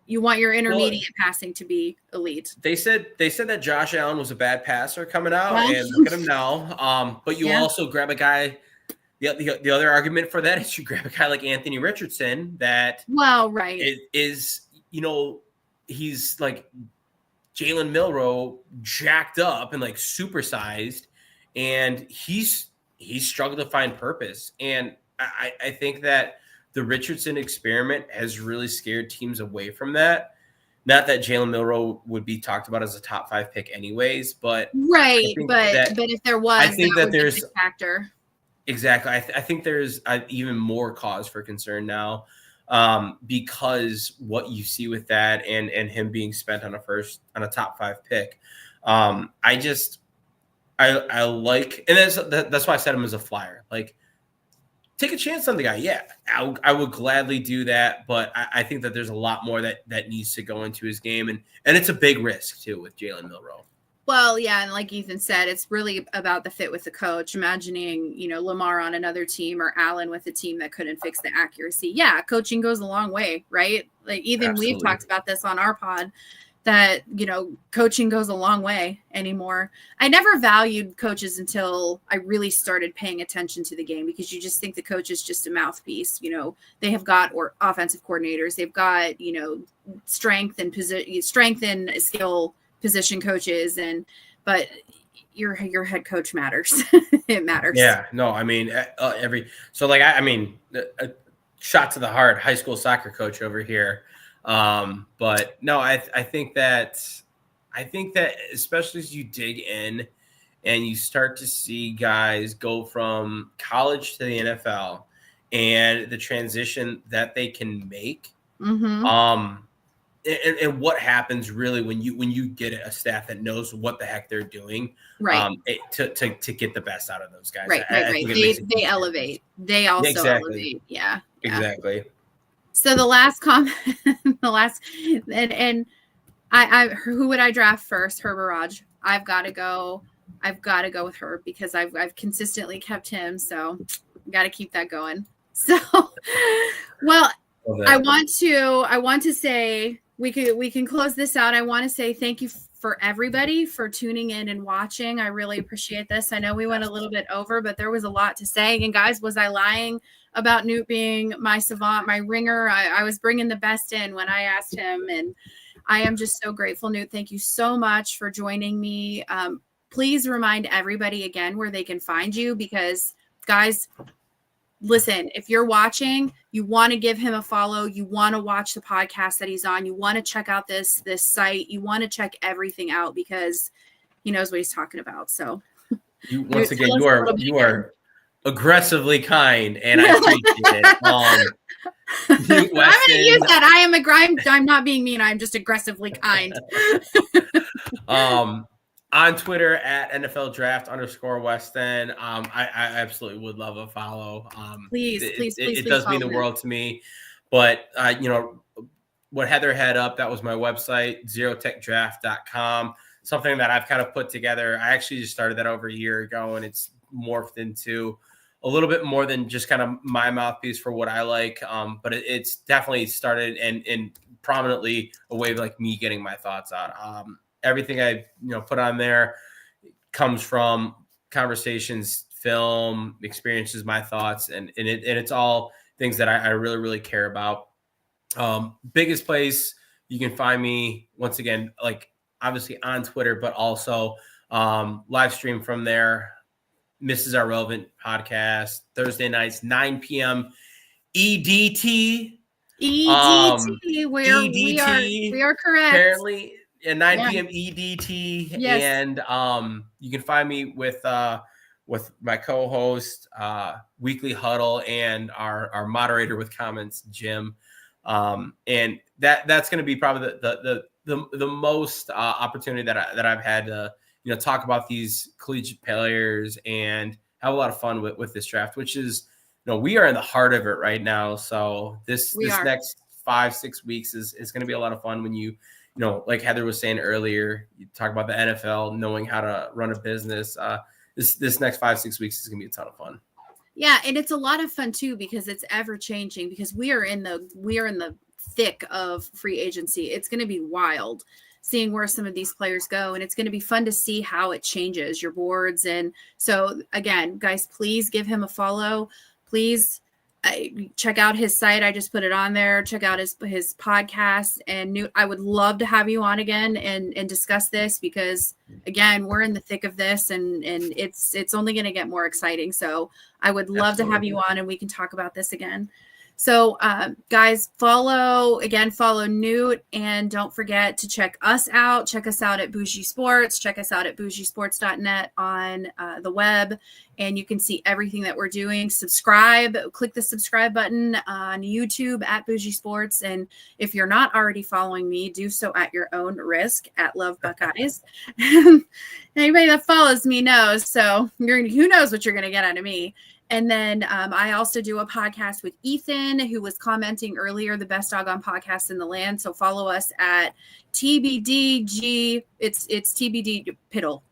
you want your intermediate passing to be elite? They said that Josh Allen was a bad passer coming out, and look at him now. But you also grab a guy. The other argument for that is you grab a guy like Anthony Richardson that is he's like Jalen Milroe jacked up and like supersized, and he's struggled to find purpose. And I think that the Richardson experiment has really scared teams away from that. Not that Jalen Milroe would be talked about as a top 5 pick anyways, but but if there was, I think that there's a factor. Exactly. I think there's even more cause for concern now because what you see with that and him being spent on a top 5 pick. I like, and that's why I said him as a flyer. Like, take a chance on the guy. Yeah, I would gladly do that, but I think that there's a lot more that needs to go into his game, and it's a big risk too with Jalen Milroe. Well, yeah, and like Ethan said, it's really about the fit with the coach. Imagining, Lamar on another team or Allen with a team that couldn't fix the accuracy. Yeah, coaching goes a long way, right? Like even we've talked about this on our pod that, coaching goes a long way anymore. I never valued coaches until I really started paying attention to the game, because you just think the coach is just a mouthpiece. They have got offensive coordinators. They've got, strength and skill position coaches, but your head coach matters. It matters. Yeah, no, I mean, a shot to the heart, high school soccer coach over here. But no, I think that especially as you dig in and you start to see guys go from college to the NFL and the transition that they can make, and what happens really when you get a staff that knows what the heck they're doing, right? To get the best out of those guys, right. They elevate. They also elevate. Yeah, exactly. So the last comment, and I who would I draft first, Herb or Raj? I've got to go with Herb because I've consistently kept him, so got to keep that going. So, well, I want to say we can close this out. I want to say thank you for everybody for tuning in and watching. I really appreciate this. I know we went a little bit over, but there was a lot to say. And guys, was I lying about Newt being my savant, my ringer? I was bringing the best in when I asked him, and I am just so grateful. Newt, thank you so much for joining me. Please remind everybody again where they can find you, because guys, listen, if you're watching, you want to give him a follow, you want to watch the podcast that he's on, you want to check out this site, you want to check everything out because he knows what he's talking about. So once again, you are aggressively kind, and I appreciate it. I'm going to use that. I'm not being mean. I'm just aggressively kind. On Twitter at NFL_Draft_Weston. I absolutely would love a follow. Please, it does mean the world to me. But what Heather had up, that was my website, zerotechdraft.com. Something that I've kind of put together. I actually just started that over a year ago, and it's morphed into a little bit more than just kind of my mouthpiece for what I like. But it's definitely started and prominently a way of like me getting my thoughts out. Everything I put on there comes from conversations, film, experiences, my thoughts, and it's all things that I really, really care about. Biggest place you can find me, once again, like obviously on Twitter, but also live stream from there. Mrs. Our Relevant podcast, Thursday nights, 9 p.m. EDT. EDT. We are correct. Apparently, Yeah, 9 p.m. EDT. Yes. And you can find me with my co-host, Weekly Huddle, and our moderator with comments, Jim. And that's going to be probably the most opportunity that I've had to talk about these collegiate players and have a lot of fun with this draft, which is we are in the heart of it right now. So this next 5-6 weeks is going to be a lot of fun when you like Heather was saying earlier, you talk about the NFL, knowing how to run a business. This next 5-6 weeks is going to be a ton of fun. Yeah, and it's a lot of fun too because it's ever changing. Because we are in the thick of free agency. It's going to be wild seeing where some of these players go, and it's going to be fun to see how it changes your boards. And so again, guys, please give him a follow. Please check out his site. I just put it on there. Check out his podcast. And Newt, I would love to have you on again and discuss this because again, we're in the thick of this and it's only going to get more exciting. So I would love to have you on and we can talk about this again. So guys, follow Newt, and don't forget to check us out. Check us out at Bougie Sports. Check us out at bougiesports.net on the web, and you can see everything that we're doing. Subscribe, click the subscribe button on YouTube at Bougie Sports. And if you're not already following me, do so at your own risk at Love Buckeyes. Anybody that follows me knows. So who knows what you're going to get out of me. And then I also do a podcast with Ethan, who was commenting earlier, the best doggone podcast in the land. So follow us at TBDG. It's TBD Piddle.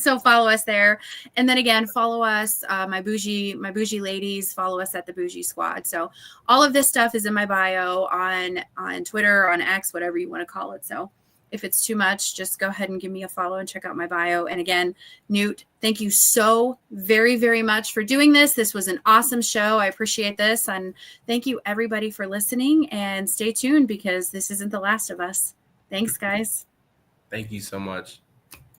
So follow us there. And then again, follow us, my bougie ladies, follow us at the Bougie Squad. So all of this stuff is in my bio on Twitter, on X, whatever you want to call it. So if it's too much, just go ahead and give me a follow and check out my bio. And again, Newt, thank you so very, very much for doing this. This was an awesome show. I appreciate this. And thank you everybody for listening, and stay tuned because this isn't the last of us. Thanks, guys. Thank you so much.